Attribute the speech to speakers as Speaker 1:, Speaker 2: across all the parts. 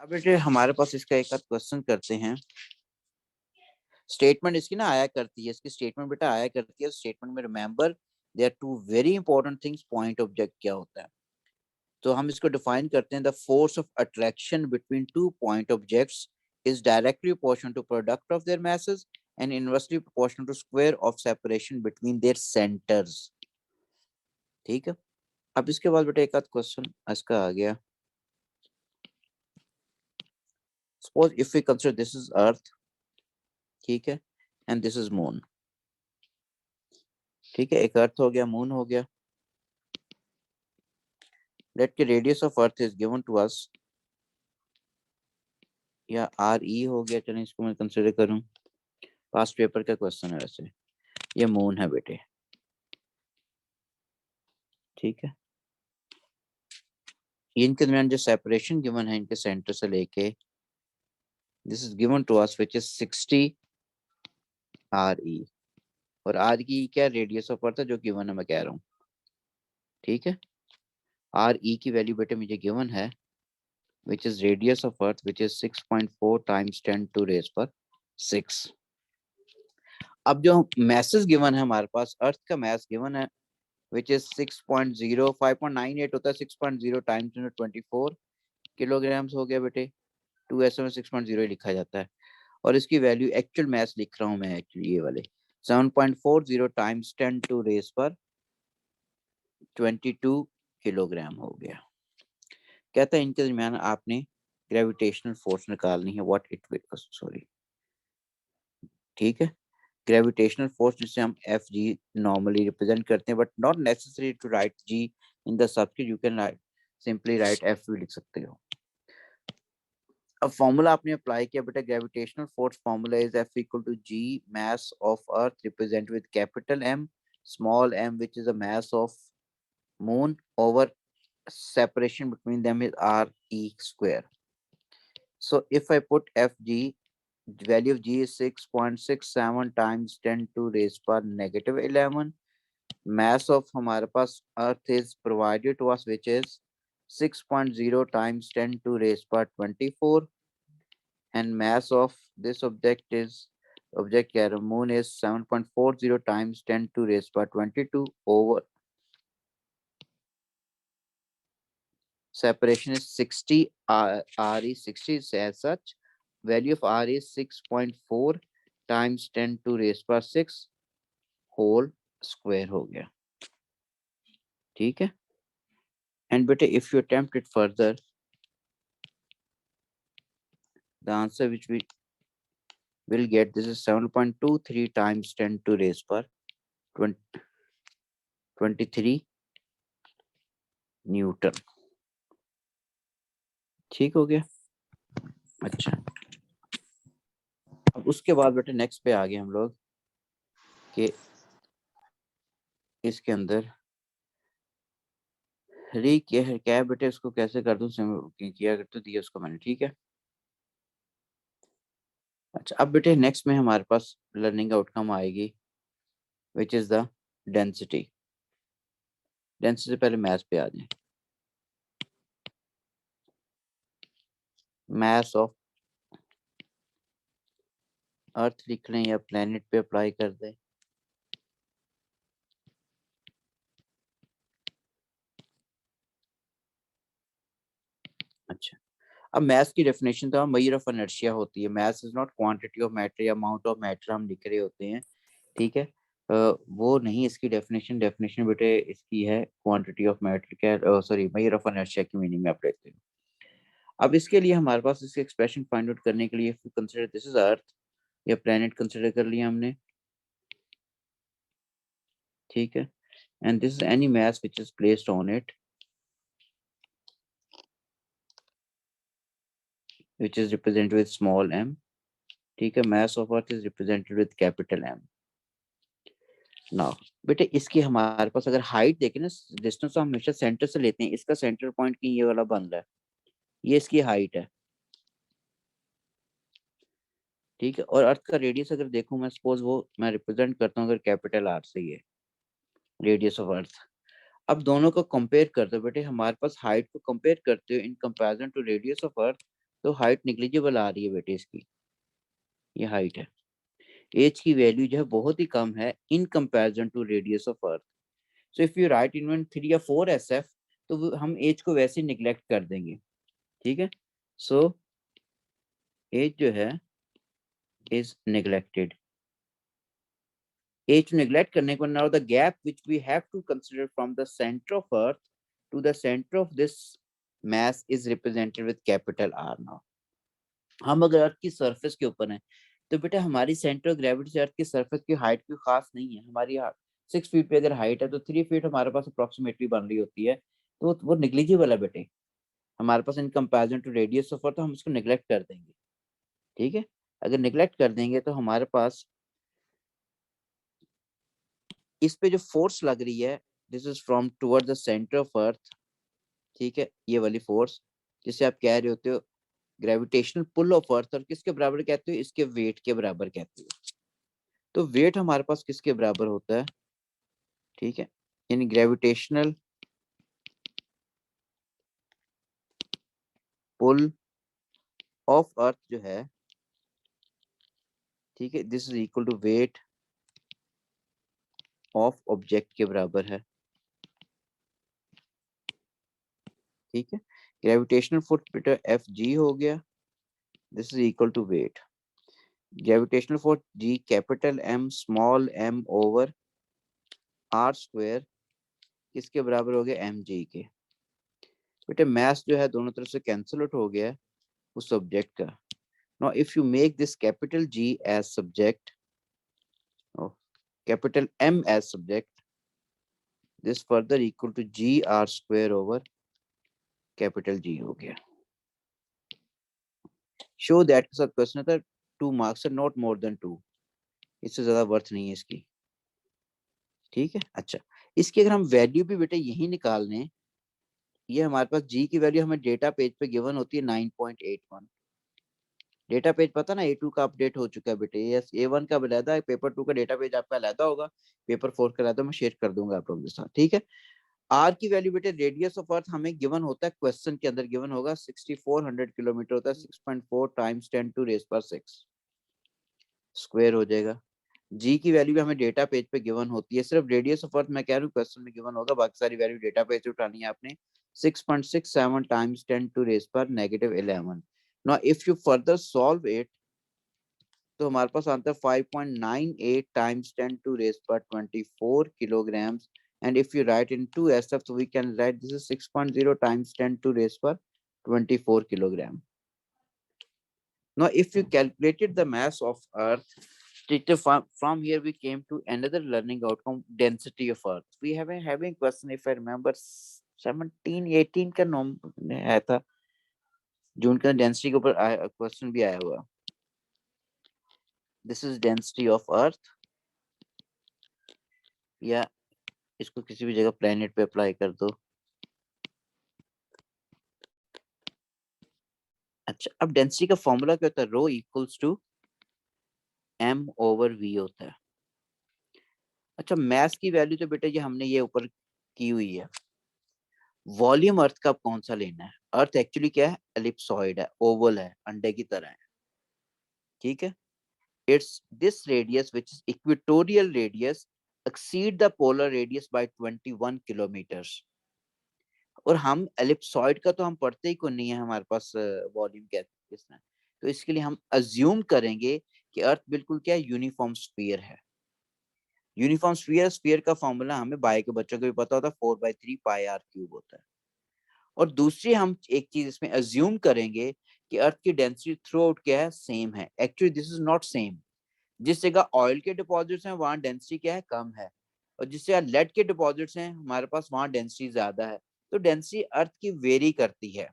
Speaker 1: अब बेटे हमारे पास इसका एक आध क्वेश्चन करते हैं। स्टेटमेंट इसकी ना आया करती है, इसकी स्टेटमेंट बेटा आया करती है। स्टेटमेंट में remember there two very important things. Point object क्या होता है, तो हम इसको डिफाइन करते हैं। The force of attraction between two point objects is directly proportional to product of their masses and inversely proportional to square of separation between their centres. ठीक है। अब इसके बाद बेटा एक आध क्वेश्चन इसका आ गया। Suppose if we consider this is Earth, ठीक है, एंड दिस इज मून। ठीक है, एक अर्थ हो गया, मून हो गया। लेट के radius of earth is given to us, या आर ई हो गया, चलो इसको मैं कंसिडर करूं। पास्ट पेपर का क्वेश्चन है वैसे। ये मून है बेटे, ठीक है। इनके दरमियान जो सेपरेशन गिवन है इनके सेंटर से लेके, this is given to us which is 60 R E. और आर की क्या रेडियस ऑफ अर्थ है जो गिवन है, मैं कह रहा हूँ। ठीक है, आर ई की वैल्यू बेटे मुझे गिवन है which is radius of earth which is 6.4 times 10 to raise पर 6। अब जो मैसेज गिवन है हमारे पास, अर्थ का मैस गिवन है which is 6.0 5.98 होता है, 6.0 times 24 किलोग्राम्स हो गया बेटे। 2s में 6.0 लिखा जाता है। और इसकी वैल्यू एक्चुअल मैस लिख रहा हूँ मैं, एक्चुअली ये वाले 7.40 times 10 to raise पर 22 किलोग्राम हो गया। कहता है इनके दरमियान आपने ग्रेविटेशनल फोर्स निकालनी है, व्हाट इट विल, सॉरी, ठीक है। ग्रेविटेशनल फोर्स जिसे हम एफ जी नॉर्मली रिप्रेजेंट करते हैं, but not necessary to write g in the subscript, you can write simply write f भी लिख सकते हो। अब फॉर्मूला आपने अप्लाई किया बेटा, gravitational force formula is f equal to G mass of earth represent with capital M, small m which is a mass of moon, over separation between them is r e square. So if I put fg, value of g is 6.67 times 10 to raise per negative 11. Mass of हमारे पास earth is provided to us which is 6.0 times 10 to raise per 24, and mass of this object is object क्या है, moon is 7.40 times 10 to raise per 22 over separation is 60 r is 60 as such, value of r is 6.4 times 10 to raise पर 6 whole square हो गया। ठीक है, and बेटे if you attempt it further, the answer which we will get, this is 7.23 times 10 to raise पर 23 Newton. ठीक हो गया। अच्छा, अब उसके बाद बेटे नेक्स्ट पे आ गए हम लोग कि इसके अंदर री क्या है बेटे, इसको कैसे कर दूं, किया तो दिया उसको मैंने, ठीक है। अच्छा, अब बेटे नेक्स्ट में हमारे पास लर्निंग आउटकम आएगी which is the density. Density पहले मैथ पे आ जाए। मास ऑफ अर्थ लिख लें या प्लेनेट पे अप्लाई कर दें। अच्छा, अब मैथ्स की डेफिनेशन तो मेजर ऑफ इनर्शिया होती है। Maths is not quantity of matter या अमाउंट ऑफ मैटर हम लिख रहे होते हैं, ठीक है। वो नहीं, इसकी डेफिनेशन डेफिनेशन बेटे इसकी है क्वांटिटी ऑफ मैटर क्या, सॉरी, मेजर ऑफ इनर्शिया की मीनिंग में आप देखते हैं। अब इसके लिए हमारे पास इसके एक्सप्रेशन फाइंड आउट करने के लिए कंसीडर दिस इज अर्थ या प्लेनेट कंसीडर कर लिया हमने, ठीक है, and this is any mass which is placed on it which is represented with small m, ठीक है। mass of earth is represented with capital M. now बेटे इसकी हमारे पास अगर हाइट देखें ना, डिस्टेंस हम हमेशा सेंटर से लेते हैं, इसका सेंटर पॉइंट की ये वाला बन रहा है, ये इसकी हाइट है, ठीक है। और अर्थ का रेडियस अगर देखूं मैं, सपोज वो मैं रिप्रेजेंट करता हूँ अगर कैपिटल आर से, ये रेडियस ऑफ अर्थ। अब दोनों को कंपेयर करते हो बेटे, हमारे पास हाइट को कंपेयर करते हो in comparison to radius of अर्थ, तो हाइट निग्लिजिबल आ रही है बेटे इसकी, ये हाइट है। एज की वैल्यू जो है बहुत ही कम है in comparison to radius of earth. So if you write इनमें 3 या 4 SF, तो हम एज को वैसे ही निग्लेक्ट कर देंगे, ठीक है। सो एज जो है इज नेग्लेक्टेड। एज नेग्लेक्ट करने को, now the gap which we have to consider from the centre of earth to the centre of this mass is represented with capital R. Now हम अगर अर्थ की surface के ऊपर हैं, तो बेटा हमारी सेंटर ऑफ ग्रेविटी से अर्थ की सरफेस की हाइट कोई खास नहीं है। हमारी 6 फीट पे अगर हाइट है, तो 3 फीट हमारे पास अप्रोक्सीमेटली बन रही होती है, तो वो निग्लिजिबल है बेटे हमारे पास in comparison to radius of अर्थ। तो हम इसको निगलेक्ट कर देंगे, ठीक है। अगर निगलेक्ट कर देंगे तो हमारे पास इस पे जो फोर्स लग रही है, this is from toward the centre of Earth, ठीक है। ये वाली फोर्स जिसे आप कह रहे होते हो ग्रेविटेशनल पुल ऑफ अर्थ, और किसके बराबर कहते हो, इसके वेट के बराबर कहते हो। तो वेट हमारे पास किसके बराबर होता है, ठीक है। यानी ग्रेविटेशनल पुल ऑफ अर्थ जो है, ठीक है, this is equal to weight of object के बराबर है, ठीक है। ग्रेविटेशनल फोर्स बेटा Fg हो गया, this is equal to weight gravitational force G capital M small m over r square किसके बराबर हो गया, mg के। बेटे मास जो है दोनों तरफ से कैंसिल आउट हो गया है उस ऑब्जेक्ट का। Now if you make this capital G as subject, capital M as subject, this further equal to g R square over capital G हो गया। शो दैट के साथ क्वेश्चन था 2 मार्क्स, नॉट मोर देन 2, इससे ज्यादा worth नहीं है इसकी, ठीक है। अच्छा, इसकी अगर हम वैल्यू भी बेटे यही निकाल लें, ये हमारे पास G की वैल्यू हमें डेटा पेज पे गिवन होती है 9.81। डेटा पेज पता ना A2 का अपडेट हो चुका है बेटे, यस A1 का अलहदा है, पेपर 2 का डेटा पेज आपका अलहदा होगा, पेपर 4 का अलहदा मैं शेयर कर दूंगा आप लोगों के साथ, ठीक है। आर की वैल्यू बेटे रेडियस ऑफ अर्थ हमें गिवन होता है, क्वेश्चन के अंदर गिवन होगा 6400 किलोमीटर होता है, 6.4 टाइम्स 10⁻⁶ स्क्वायर हो जाएगा। जी की वैल्यू भी हमें डेटा पेज पे गिवन होती है, सिर्फ रेडियस ऑफ अर्थ मैं कह रहा हूँ क्वेश्चन में गिवन होगा, बाकी सारी वैल्यू डेटा पेज से उठानी है आपने। 6.67 times 10⁻⁻11। Now if you further solve it, तो हमारे पास आता है 5.98 times 10⁻24 kilograms, and if you write in 2 SF, so we can write this is 6.0 times 10⁻24 kilogram. Now if you calculated the mass of earth, from here we came to another learning outcome, density of earth. We have a having question, if I remember 17-18 का नॉम आया था, जून का density के ऊपर question भी आया हुआ। This is density of earth, या इसको किसी भी जगह प्लेनेट पे अप्लाई कर दो। अच्छा, अब डेंसिटी का फॉर्मूला क्या होता है, rho equals to m over v होता है। अच्छा, मास की वैल्यू तो बेटा ये हमने ये ऊपर की हुई है। वॉल्यूम अर्थ का कौन सा लेना है, अर्थ एक्चुअली क्या है, एलिप्सॉइड है, ओवल है, अंडे की तरह है, ठीक है। It's this radius which is equatorial radius exceed the polar radius by 21 kilometers। और हम एलिप्सॉइड का तो हम पढ़ते ही को नहीं है हमारे पास वॉल्यूम क्या कितना है, तो इसके लिए हम अज्यूम करेंगे कि अर्थ बिल्कुल क्या है, यूनिफॉर्म स्फीयर है। यूनिफॉर्म स्फीयर, स्फीयर का फॉर्मूला हमें बायो के बच्चों को भी पता होता है, 4/3 पाई आर क्यूब होता है। और दूसरी हम एक चीज इसमें अज्यूम करेंगे कि अर्थ की डेंसिटी थ्रू आउट क्या है, सेम है। Actually this is not same. जिस जगह ऑयल के डिपॉजिट्स हैं वहां डेंसिटी क्या है, कम है, और जिस जगह लेड के डिपॉजिट्स हैं हमारे पास वहां डेंसिटी ज्यादा है। तो डेंसिटी अर्थ की वेरी करती है,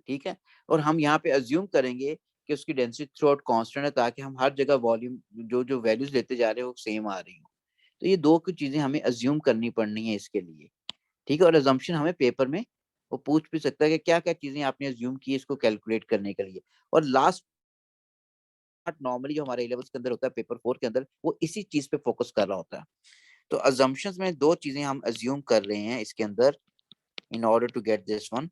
Speaker 1: ठीक है। और हम यहाँ पे अज्यूम करेंगे कि उसकी डेंसिटी थ्रू आउट कॉन्स्टेंट है, ताकि हम हर जगह वॉल्यूम जो जो वैल्यूज लेते जा रहे हैं वो सेम आ रही हो। तो ये दो कुछ चीजें हमें अज्यूम करनी पड़नी है इसके लिए, ठीक है। और अजम्पशन हमें पेपर में वो पूछ भी सकता है कि क्या क्या चीजें आपने अज्यूम की इसको कैलकुलेट करने के लिए। और लास्ट पार्ट नॉर्मली जो हमारे लेवल्स के अंदर होता है पेपर 4 के अंदर, वो इसी चीज पे फोकस कर रहा होता है। तो अजम्पशंस में दो चीजें हम अज्यूम कर रहे हैं इसके अंदर in order to get this one.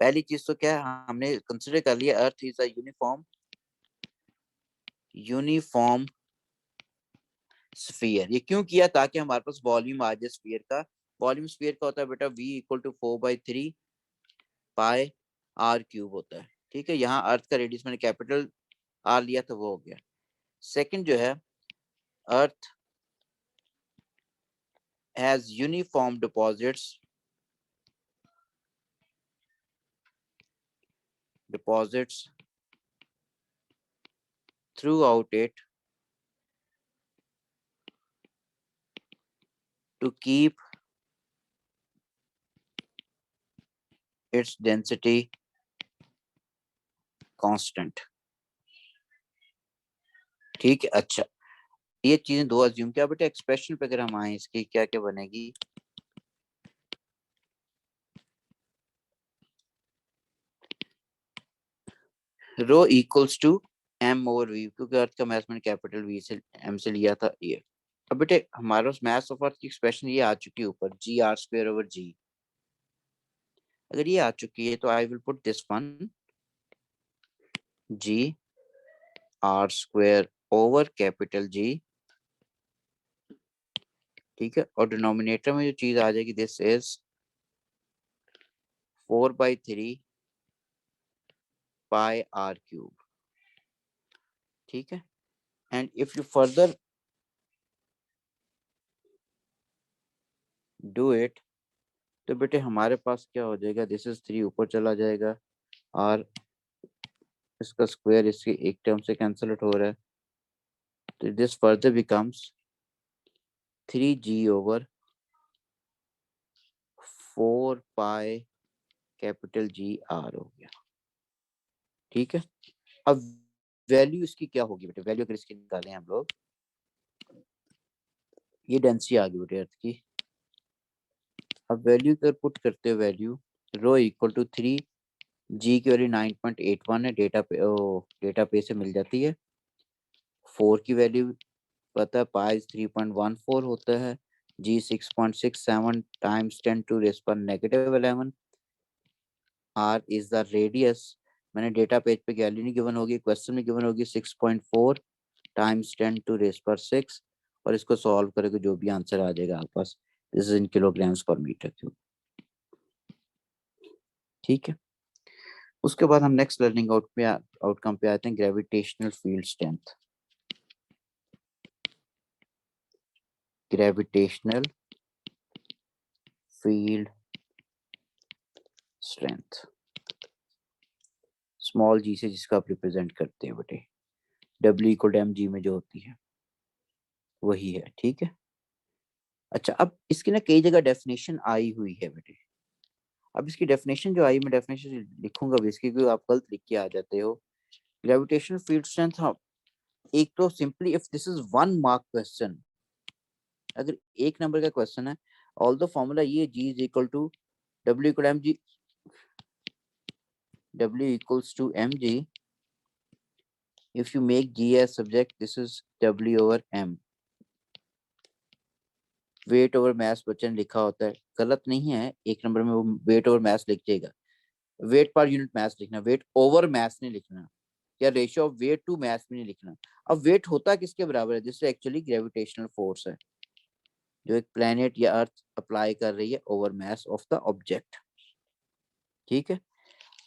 Speaker 1: पहली चीज तो क्या है, हमने कंसिडर कर लिया earth is a uniform sphere. ये क्यों किया, ताकि हमारे पास वॉल्यूम आ जाए स्फीयर का। वॉल्यूम स्फीयर का होता है बेटा v equal to 4/3 pi r cube होता है। ठीक है, यहाँ अर्थ का रेडियस मैंने कैपिटल r लिया तो वो हो गया। सेकंड जो है, earth has uniform deposits throughout it to keep its density constant। ठीक है, अच्छा ये चीजें दो अज्यूम किया बेटा। एक्सप्रेशन पे अगर हम आए इसकी क्या क्या बनेगी, rho equals to m over v, क्योंकि अर्थ का मैथ मैंने कैपिटल v से m से लिया था ये। अब बेटे हमारे पास मैथ्स ऑफ अर्थ की एक्सप्रेशन ये आ चुकी है ऊपर, g R square over G. अगर ये आ चुकी है तो I will put this one g R square over capital G. ठीक है, और डिनोमिनेटर में जो चीज आ जाएगी, this is 4/3 pi R cube. ठीक है, and if you further do it तो बेटे हमारे पास क्या हो जाएगा, दिस इज 3 ऊपर चला जाएगा और इसका स्क्वायर इसके एक टर्म से कैंसिल आउट हो रहा है, तो this further becomes 3g over 4 pi capital G R हो गया। ठीक है, अब वैल्यू इसकी क्या होगी बेटे, वैल्यू अगर इसकी निकालें हम लोग, ये डेंसिटी आ गई बेटे अर्थ की। अब वैल्यू अगर पुट करते हो, वैल्यू रो इक्वल टू 3, जी की वैल्यू 9.81 है, डेटा पे से मिल जाती है। 4 की वैल्यू पता है, पाई 3.14 होता है, जी 6.67 टाइम्स 10 टू रेस पर -11, आर इज द रेडियस। मैंने डेटा पेज पे वैल्यू नहीं गिवन होगी, क्वेश्चन में गिवन होगी 6.4 टाइम्स 10 टू रेस पर 6, और इसको सॉल्व करोगे जो भी आंसर आ जाएगा आपके पास, दिस इज इन किलोग्राम्स पर मीटर क्यूब। ठीक है, उसके बाद हम नेक्स्ट लर्निंग आउटकम पे आते हैं, gravitational field strength. Gravitational field strength, small g से जिसका आप रिप्रेजेंट करते हैं बेटे, डब्ल्यू इक्वल एम जी में जो होती है वही है। ठीक है, अच्छा अब इसकी ना कई जगह डेफिनेशन आई हुई है बेटे। अब इसकी डेफिनेशन जो आई, मैं डेफिनेशन लिखूंगा भी इसकी, क्योंकि आप गलत लिख के आ जाते हो। ग्रेविटेशनल फील्ड स्ट्रेंथ, हाँ एक तो simply if this is 1 mark question, अगर 1 नंबर का क्वेश्चन है, ऑल द फॉर्मूला ये g is equal to W equal m g, W equals to m g, if you make g as subject, this is W over m. Weight over mass बच्चन लिखा होता है, गलत नहीं है, 1 number में वो वेट ओवर मास लिख जाएगा, वेट पर यूनिट मास लिखना, वेट ओवर मास नहीं लिखना, या ratio of weight to mass भी नहीं लिखना। अब वेट होता किसके बराबर है, जिससे एक्चुअली ग्रेविटेशनल फोर्स है जो एक प्लेनेट या अर्थ अप्लाई कर रही है over mass of the object. ठीक है,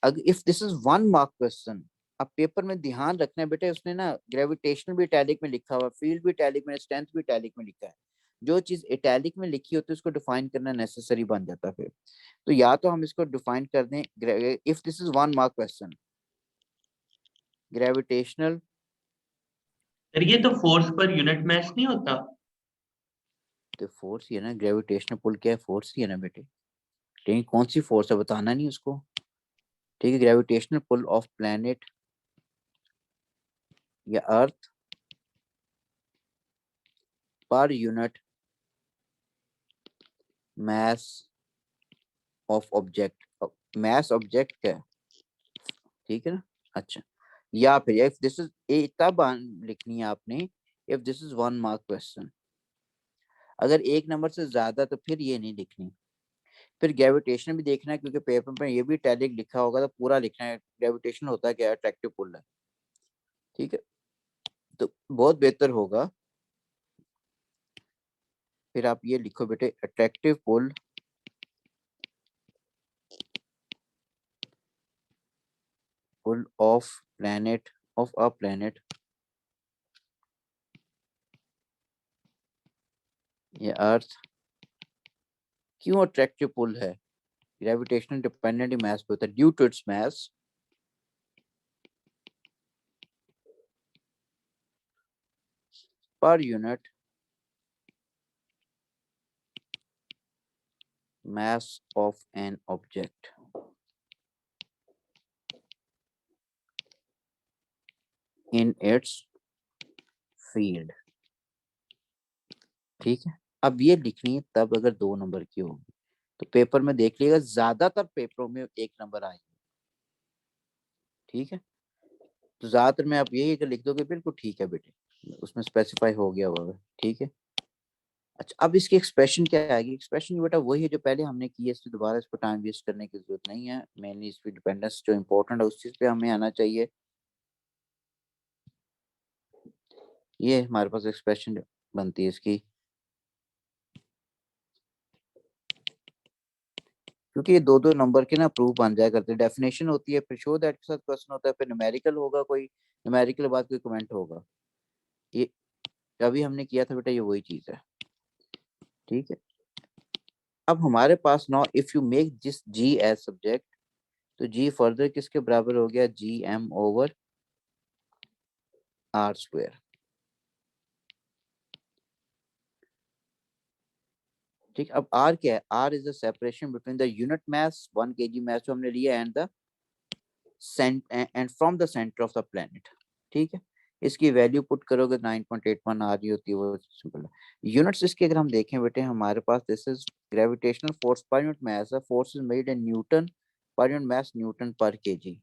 Speaker 1: अगर if this is 1 mark question, अब पेपर में ध्यान रखना है बेटे, उसने ना ग्रेविटेशनल भी इटैलिक में लिखा हुआ, फील्ड भी इटैलिक में, स्ट्रेंथ भी इटैलिक में लिखा है। जो चीज इटैलिक में लिखी होती है उसको डिफाइन करना नेसेसरी बन जाता है फिर। तो या तो हम इसको डिफाइन कर दें, if this is 1 mark question, gravitational,
Speaker 2: sir ये तो फोर्स पर यूनिट मास नहीं होता?
Speaker 1: तो फोर्स ही है ना, ग्रेविटेशनल पुल क्या है, फोर्स ही है ना बेटे, लेकिन कौन सी फोर्स है बताना नहीं उसको। ठीक है, ग्रेविटेशनल पुल ऑफ प्लैनेट या अर्थ पर unit mass of object, mass object का है। ठीक है ना, अच्छा, या फिर इफ दिस इज, तब लिखनी है आपने if this is 1 mark question. अगर 1 नंबर से ज्यादा तो फिर ये नहीं लिखनी, फिर ग्रेविटेशन भी देखना है, क्योंकि पेपर में ये भी इटैलिक लिखा होगा तो पूरा लिखना है ग्रेविटेशन होता है क्या, अट्रैक्टिव पुल है। ठीक है, तो बहुत बेहतर होगा फिर आप ये लिखो बेटे, attractive pull of a planet ये अर्थ क्यों अट्रैक्टिव पुल है, ग्रेविटेशनल डिपेंडेंट मास पे होता है due to its mass per unit mass of an object in its field। ठीक है, अब ये लिखनी है तब अगर 2 नंबर की होगी, तो पेपर में देख लीजिएगा ज्यादातर पेपरों में 1 नंबर आएगी। ठीक है, तो ज्यादातर में आप यही अगर लिख दोगे बिल्कुल ठीक है बेटे, उसमें स्पेसिफाई हो गया होगा। ठीक है, अच्छा अब इसकी एक्सप्रेशन क्या आएगी, एक्सप्रेशन बेटा वही है जो पहले हमने की है, इसमें दोबारा इस पर टाइम वेस्ट करने की जरूरत नहीं है। मेनली इस पर डिपेंडेंस जो इंपॉर्टेंट है उस चीज पे हमें आना चाहिए। ये हमारे पास एक्सप्रेशन बनती है इसकी, क्योंकि ये 2-2 नंबर के ना प्रूफ बन जाया करते हैं। डेफिनेशन होती है, फिर शो दैट के साथ क्वेश्चन होता है, फिर न्यूमेरिकल होगा, कोई न्यूमेरिकल के बाद कोई कमेंट होगा। ये अभी हमने किया था बेटा, ये वही चीज है। ठीक है, अब हमारे पास now if you make this g as subject, तो जी फर्दर किसके बराबर हो गया, g M over are square. ठीक, अब आर क्या है, r is the separation between the unit mass 1 kg mass जो हमने लिया and from the centre of the planet. ठीक है, इसकी वैल्यू पुट करोगे 9.81 आ रही होती है, वो सिंपल है। यूनिट्स इसके अगर हम देखें बेटे, हमारे पास this is gravitational force per unit mass है, force is made in newton per unit mass, newton per kg.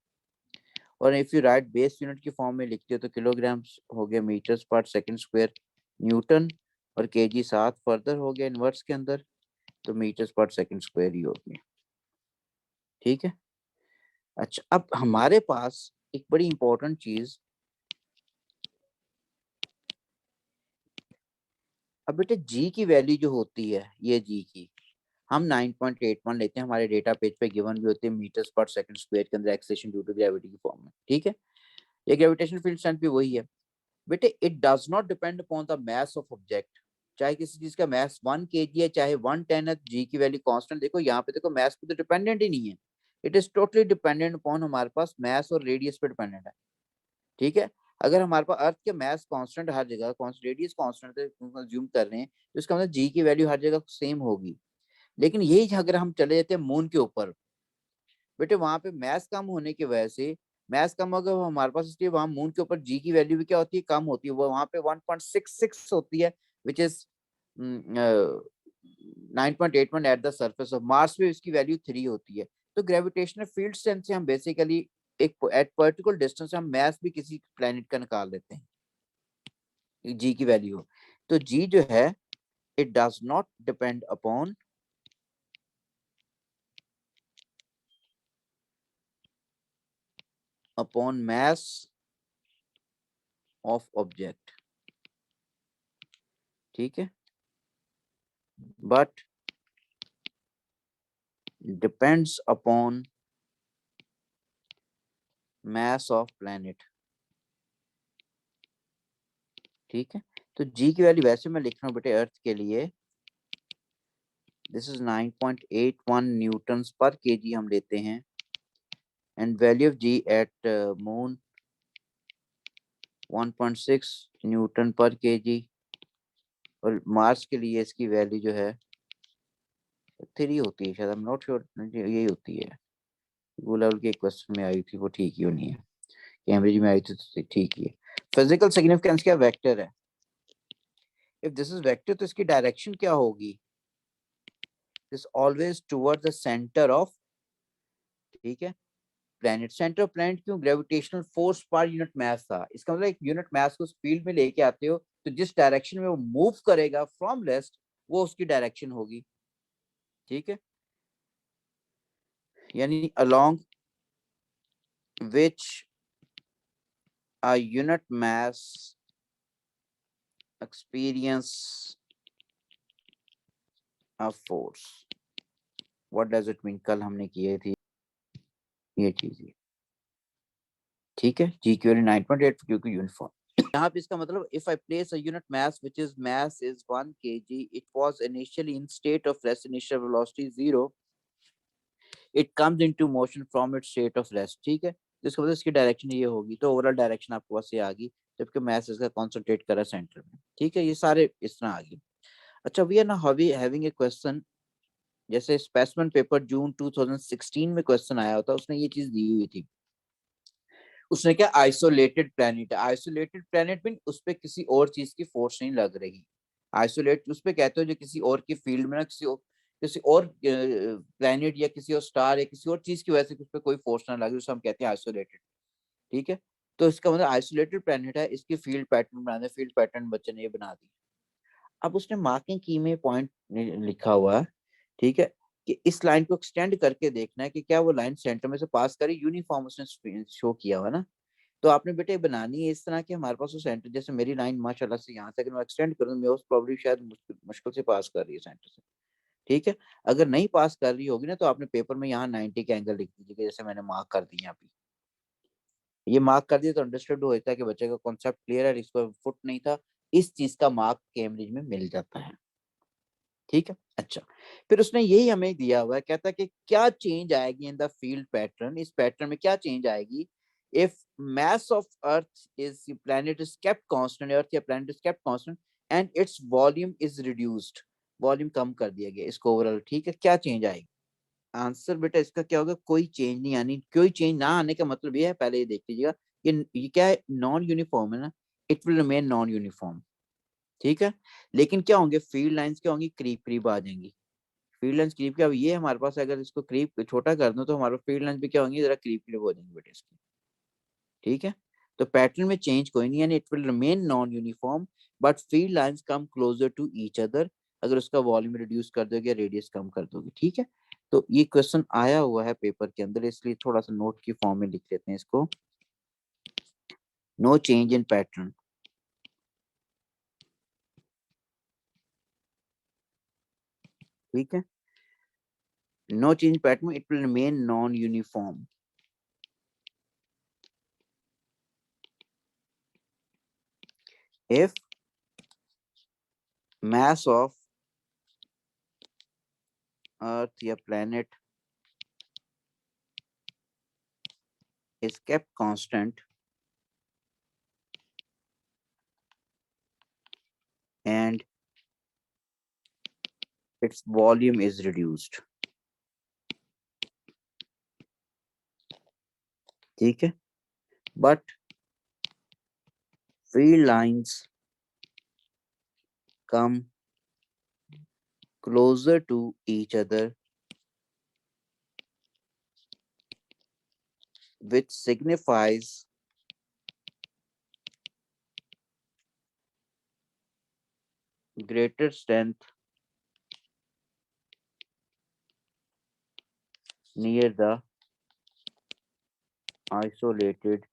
Speaker 1: और if you write base unit की फॉर्म में लिखते हो तो किलोग्राम्स हो गया metres per second square, newton और केजी साथ फर्दर हो गया इनवर्स के अंदर, तो मीटर्स पर सेकंड स्क्वायर ही होगी। ठीक है, अच्छा अब हमारे पास एक बड़ी इंपॉर्टेंट चीज, अब बेटे जी की वैल्यू जो होती है, ये जी की हम 9.81 लेते हैं, हमारे डेटा पेज पे गिवन भी होती है मीटर्स पर सेकंड स्क्वायर के अंदर, एक्सेलेरेशन ड्यू टू ग्रेविटी की फॉर्म में। ठीक है, ये ग्रेविटेशनल फील्ड स्ट्रेंथ भी वही है बेटे। It does not depend upon the mass of object, चाहे किसी चीज का मास 1 kg है चाहे 110 है, जी की वैल्यू कांस्टेंट। देखो यहाँ पे देखो मास पे तो डिपेंडेंट ही नहीं है, it is totally dependent upon हमारे पास मास और रेडियस पे डिपेंडेंट है। ठीक है, अगर हमारे पास अर्थ के मास कांस्टेंट हर जगह, रेडियस कांस्टेंट ज्यूम कर रहे हैं, तो इसका मतलब जी की वैल्यू हर जगह सेम होगी। लेकिन यही अगर हम चले जाते हैं मून के ऊपर बेटे, वहां पे मैथ कम होने की वजह से, मैथ कम अगर हमारे पास, इसलिए वहां मून के ऊपर जी की वैल्यू भी क्या होती है, कम होती है, वो वहां पे 1.66 होती है, which is 9.81 eight the surface of Mars पे इसकी वैल्यू 3 होती है। तो ग्रेविटेशनल फील्ड स्ट्रेंथ से हम बेसिकली एक एट पर्टिकुलर डिस्टेंस हम मैथ भी किसी प्लेनेट का निकाल लेते हैं जी की वैल्यू। तो जी जो है it does not depend upon mass of object। ठीक है, but depends upon mass of planet। ठीक है, तो जी की वैल्यू वैसे मैं लिख रहा हूँ बेटे अर्थ के लिए, this is 9.81 newton per kg हम लेते हैं, and value of g at moon 1.6 newton per kg, और मार्स के लिए इसकी वैल्यू जो है 3 होती है शायद, आई एम नॉट श्योर, यही होती है। वो लेवल के क्वेश्चन में आई थी, वो ठीक ही होनी है, कैम्ब्रिज में आई थी तो ठीक ही है। फिजिकल सिग्निफिकेंस क्या, वेक्टर है, इफ दिस इज वेक्टर तो इसकी डायरेक्शन क्या होगी, this always towards the centre of, ठीक है, प्लेनेट। सेंटर ऑफ प्लेनेट क्यों, ग्रेविटेशनल फोर्स पर यूनिट मास था, इसका मतलब एक यूनिट मास को फील्ड में लेके आते हो तो जिस डायरेक्शन में वो मूव करेगा फ्रॉम लेफ्ट, वो उसकी डायरेक्शन होगी। ठीक है, यानी along which a unit mass experience a force. What does it mean? कल हमने की थी ये चीज, ठीक है। GQ 9.8 क्योंकि यूनिफॉर्म। यहाँ पे इसका मतलब if I place a unit mass which is mass is 1 kg, it was initially in state of rest, initial velocity 0, it comes into motion from its state of rest, ठीक है। जिसका मतलब इसकी डायरेक्शन ये होगी, तो ओवरऑल डायरेक्शन आपके पास ये आ गई, जबकि मास इसका कॉन्सेंट्रेट करा सेंटर में, ठीक है। ये सारे इस तरह आ गए। अच्छा, we are now having a question, जैसे स्पेसिमेन पेपर जून 2016 में क्वेश्चन आया होता, उसने ये चीज दी हुई थी। उसने क्या, आइसोलेटेड प्लेनेट है। आइसोलेटेड प्लेनेट मीन उस पर किसी और चीज की फोर्स नहीं लग रही। आइसोलेट उस पे कहते हो जो किसी और की फील्ड में ना, किसी और प्लेनेट या किसी और स्टार या किसी और चीज की वजह से उस पर कोई फोर्स ना लगे, उसे हम कहते हैं आइसोलेटेड, ठीक है। तो इसका मतलब आइसोलेटेड प्लेनेट है, इसकी फील्ड पैटर्न बनाने, फील्ड पैटर्न बच्चे ने ये बना दी। अब उसने मार्किंग की में पॉइंट लिखा हुआ है, ठीक है, कि इस लाइन को एक्सटेंड करके देखना है कि क्या वो लाइन सेंटर में से पास करी, यूनिफॉर्म उसने शो किया हुआ ना। तो आपने बेटे बनानी है इस तरह कि हमारे पास वो सेंटर, जैसे मेरी लाइन माशाल्लाह से यहाँ से अगर मैं एक्सटेंड करूँ, मोस्ट प्रोबब्ली शायद मुश्किल से पास कर रही है सेंटर से, ठीक है। अगर नहीं पास कर रही होगी ना, तो आपने पेपर में यहाँ 90 का एंगल लिख दीजिएगा, जैसे मैंने मार्क कर दिया अभी। ये मार्क कर दिया तो अंडरस्टूड होता है कि बच्चे का कॉन्सेप्ट क्लियर है, इसको फुट नहीं था, इस चीज का मार्क कैम्ब्रिज में मिल जाता है, ठीक है। अच्छा, फिर उसने यही हमें दिया हुआ है, कहता है कि क्या चेंज आएगी इन द फील्ड पैटर्न, इस पैटर्न में क्या चेंज आएगी if mass of earth is planet is kept constant, earth या planet is kept constant and its volume is reduced, volume कम कर दिया गया इसको ओवरऑल, ठीक है। क्या चेंज आएगी? आंसर बेटा इसका क्या होगा, कोई चेंज नहीं आनी। कोई चेंज ना आने का मतलब ये है, पहले ये देख लीजिएगा, ये क्या है, नॉन यूनिफॉर्म है ना, it will remain non uniform, ठीक है। लेकिन क्या होंगे, फील्ड लाइंस क्या होंगी, करीब करीब आ जाएंगी। फील्ड लाइंस करीब क्या, ये हमारे पास अगर इसको करीब छोटा कर दो, तो हमारे पास फील्ड लाइंस भी क्या होंगी, जरा करीब करीब हो जाएंगी बेटे इसकी, ठीक है। तो पैटर्न में चेंज कोई नहीं, यानी it will remain non uniform, but field lines come closer to each other, अगर उसका वॉल्यूम रिड्यूस कर दोगे, रेडियस कम कर दोगे, ठीक है। तो ये क्वेश्चन आया हुआ है पेपर के अंदर, इसलिए थोड़ा सा नोट की फॉर्म में लिख लेते हैं इसको। नो चेंज इन पैटर्न, ठीक है। No change pattern, it will remain non uniform if mass of earth या planet is kept constant and its volume is reduced, ठीक है। but field lines come closer to each other, which signifies greater strength near the isolated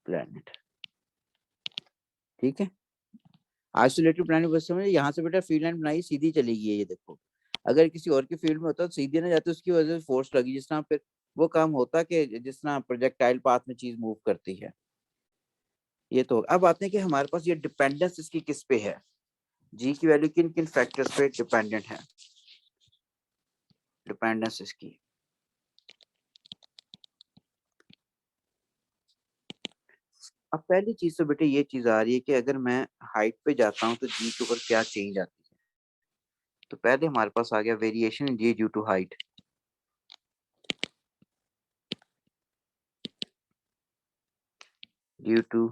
Speaker 1: planet, ठीक है। Isolated planning बस समझ, यहाँ से बेटा फील्ड लाइन बनाई, सीधी चली गई है, ये देखो। अगर किसी और की फील्ड में होता तो सीधे ना जाते, उसकी वजह से फोर्स लगी, जिस तरह फिर वो काम होता कि जिस तरह प्रोजेक्टाइल पाथ में चीज मूव करती है। ये तो अब आते हैं कि हमारे पास ये डिपेंडेंस इसकी किस पे है, जी की वैल्यू किन किन फैक्टर्स पे डिपेंडेंट है, डिपेंडेंस इसकी। अब पहली चीज तो बेटे ये चीज आ रही है कि अगर मैं हाइट पे जाता हूँ तो जी के ऊपर क्या चेंज आती है। तो पहले हमारे पास आ गया variation in g due to height, due to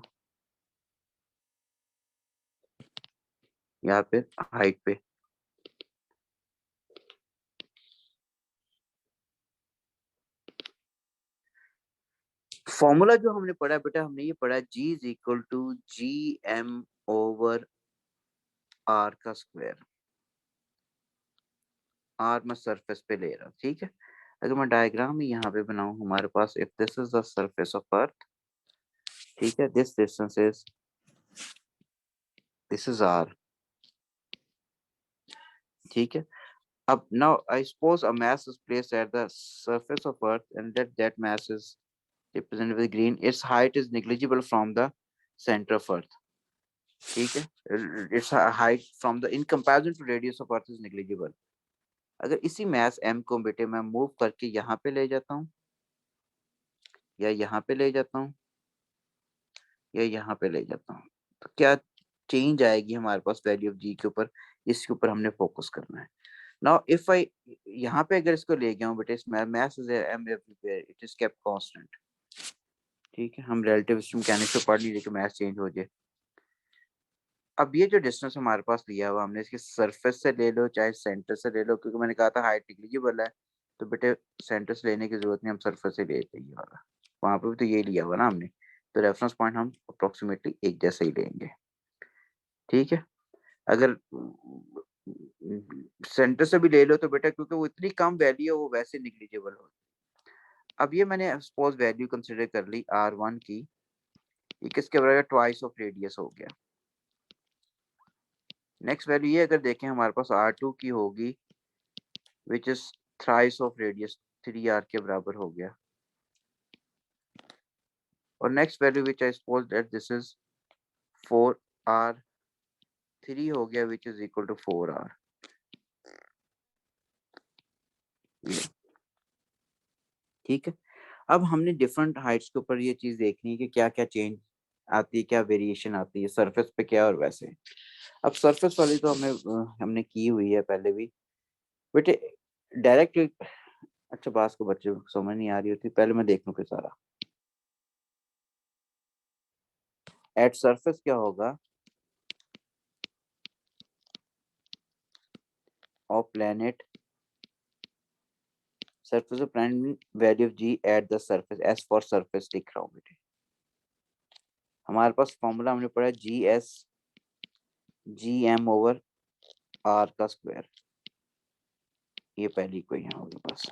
Speaker 1: यहाँ पे हाइट पे। फॉर्मूला जो हमने पढ़ा बेटा, हमने ये पढ़ा g is equal to G M over are का स्क्वायर, आर मैं सरफेस पे ले रहा हूँ, ठीक है। अगर मैं डायग्राम ही यहाँ पे बनाऊं, हमारे पास if this is the surface of Earth, ठीक है, this distance is, this is r, ठीक है। अब now I suppose a mass is placed at the surface of Earth and that mass is represented with green. Its height is negligible from the center of Earth. ठीक है, its height from the in comparison to radius of Earth is negligible. अगर इसी mass m को बेटे मैं move करके यहाँ पे ले जाता हूँ, या यहाँ पे ले जाता हूँ, या यहाँ पे ले जाता हूँ, तो क्या चेंज आएगी हमारे पास वैल्यू ऑफ g के ऊपर, इसके ऊपर हमने फोकस करना है। नाउ इफ आई यहाँ पे अगर इसको ले गया हूँ बेटे, इस mass is m everywhere, it is kept constant, ठीक है, हम रिलेटिविस्टिक मैकेनिक्स से पढ़ लीजिए कि मैथ चेंज हो जाए। अब ये जो डिस्टेंस हमारे पास लिया हुआ हमने, इसके सरफेस से ले लो चाहे सेंटर से ले लो, क्योंकि मैंने कहा था हाइट निग्लिजिबल है, तो बेटे सेंटर से लेने की जरूरत नहीं, हम सरफेस से ले लेंगे वाला, वहां पे भी तो ये लिया हुआ ना हमने, तो रेफरेंस पॉइंट हम अप्रोक्सीमेटली एक जैसा ही लेंगे, ठीक है। अगर सेंटर से भी ले लो तो बेटा, क्योंकि वो इतनी कम वैल्यू है, वो वैसे निग्लिजिबल हो। अब ये मैंने सपोज वैल्यू कंसिडर कर ली r1 की, ये किसके बराबर, ट्वाइस ऑफ रेडियस हो गया। नेक्स्ट वैल्यू ये अगर देखें हमारे पास r2 की होगी, which is thrice of radius, 3r के बराबर हो गया। और next value which I suppose that this is 4r3 हो गया, which is equal to 4r। ठीक है, अब हमने डिफरेंट हाइट्स के ऊपर ये चीज देखनी है कि क्या क्या चेंज आती है, क्या वेरिएशन आती है सरफेस पे, क्या और वैसे। अब सरफेस वाली तो हमने की हुई है पहले भी बेटे, डायरेक्ट। अच्छा, बात को बच्चों को समझ नहीं आ रही होती, पहले मैं देख लूं कि सारा एट सरफेस क्या होगा, of planet, surface of planet, value of g at the surface, s for surface लिख रहा हूँ बेटे। हमारे पास फॉर्मूला हमने पढ़ा g s G M over are का स्क्वायर, ये पहली कोई है हमारे पास।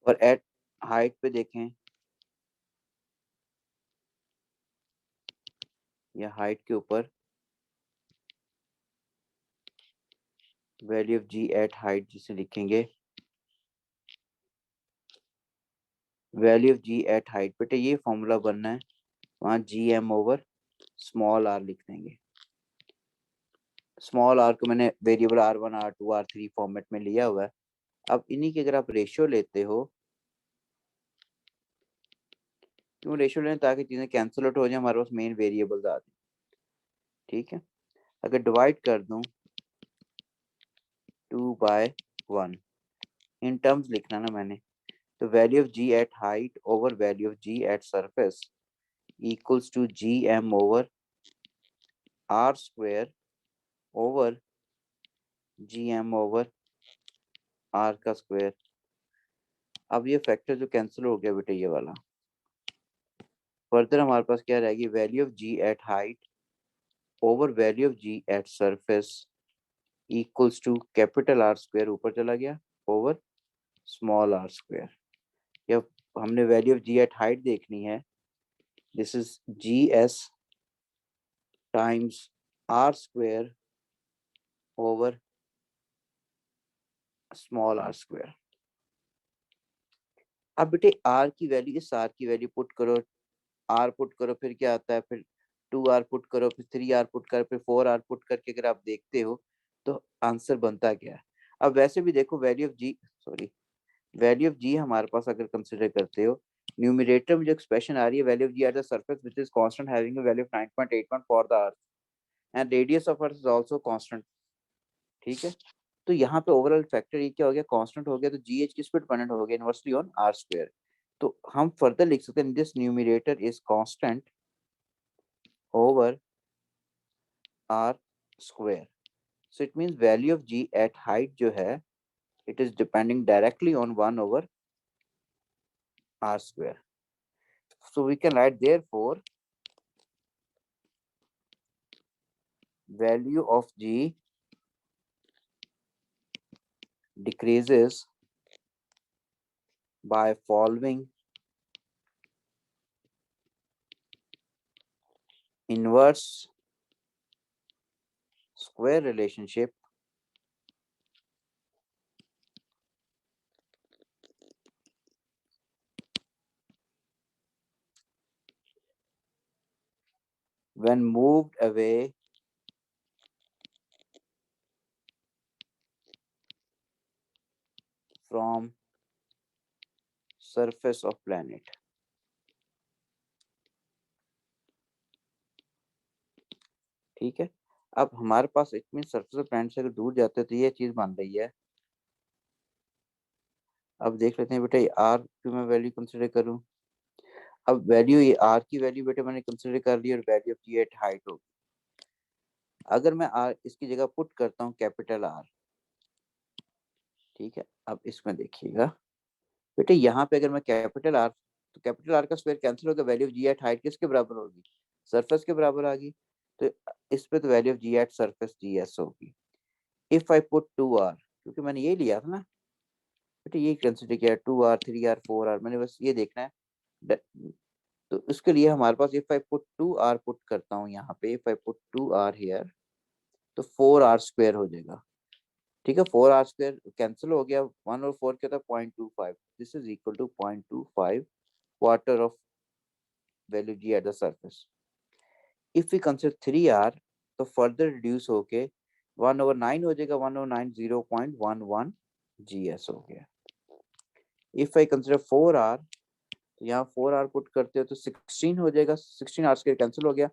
Speaker 1: और एट हाइट पे देखें, या हाइट के ऊपर value of g at height जिसे लिखेंगे value of g at height, बेटे ये फॉर्मूला बनना है, वहां G M over small r लिख देंगे। स्मॉल आर को मैंने variable r1 r2 r3 format में लिया हुआ है। अब इन्हीं की अगर आप रेशियो लेते हो, क्यों रेशियो लें, ताकि चीजें कैंसिल आउट हो जाए, हमारे पास मेन वेरिएबल्स आ जाए, ठीक है। अगर डिवाइड कर दूं 2/1 इन टर्म्स लिखना ना मैंने, तो value of g at height over value of g at surface equals to G M over are square over G M over are का स्क्वायर। अब ये फैक्टर जो कैंसिल हो गया बेटे, ये वाला, फर्दर हमारे पास क्या रहेगी, value of g at height over value of g at surface equals to capital R square, ऊपर चला गया, ओवर स्मॉल आर स्क्वायर। या हमने value of g at height देखनी है, this is g s times R square over small r square. अब बेटे R की वैल्यू, इस आर की वैल्यू पुट करो, आर पुट करो, फिर क्या आता है, फिर 2r पुट करो, फिर 3r पुट कर, फिर 4r पुट करके अगर आप देखते हो तो आंसर बनता क्या है। अब वैसे भी देखो value of g, sorry, value of g हमारे पास अगर कंसिडर करते हो, न्यूमरेटर में जो एक्सप्रेशन आ रही है, value of g at the surface which is constant having a value of 9.81 for the earth and radius of earth is also constant, ठीक है। तो यहाँ पे ओवरऑल फैक्टर ये क्या हो गया, कांस्टेंट हो गया, तो जी एच किस पे डिपेंडेंट हो गया, इनवर्सली ऑन आर स्क्वायर। तो हम फर्दर लिख सकते हैं, this numerator is constant over are square. So it means value of g at height जो है, it is depending directly on 1 over r square. So we can write therefore value of g decreases by following inverse square relationship when moved away from surface of planet. ठीक है, अब हमारे पास it mean surface of planet से अगर दूर जाते हैं तो ये चीज बन रही है। अब देख लेते हैं बेटा आर की मैं वैल्यू कंसिडर करूं। अब वैल्यू ये आर की वैल्यू बेटा मैंने कंसिडर कर ली और value of g at height होगी। अगर मैं आर इसकी जगह पुट करता हूँ कैपिटल आर, ठीक है, अब इसमें देखिएगा बेटे यहाँ पे अगर मैं कैपिटल आर, तो कैपिटल आर का स्क्वायर कैंसिल होगा, value of g at height किसके बराबर होगी, सरफेस के बराबर आ गई। तो इस पे तो value of g at surface g s होगी। If I put two r, क्योंकि मैंने ये लिया था ना बेटे, ये कंसिडर किया 2r 3r 4r, मैंने बस ये देखना है। तो उसके लिए हमारे पास if I put 2r put करता हूँ यहाँ पे, if I put 2r here तो 4r स्क्वायर हो जाएगा। ठीक है, 4r स्क्वायर कैंसिल हो गया, 1 और 4 क्या था 0.25, this is equal to 0.25 quarter of value g at the surface. If we consider 3r तो फर्दर रिड्यूस होके 1/9 हो जाएगा, 1/9 0.11 GS हो गया। इफ आई कंसिडर 4r तो यहाँ 4r पुट करते हो तो 16 हो जाएगा, 16r स्क्वायर कैंसिल हो गया,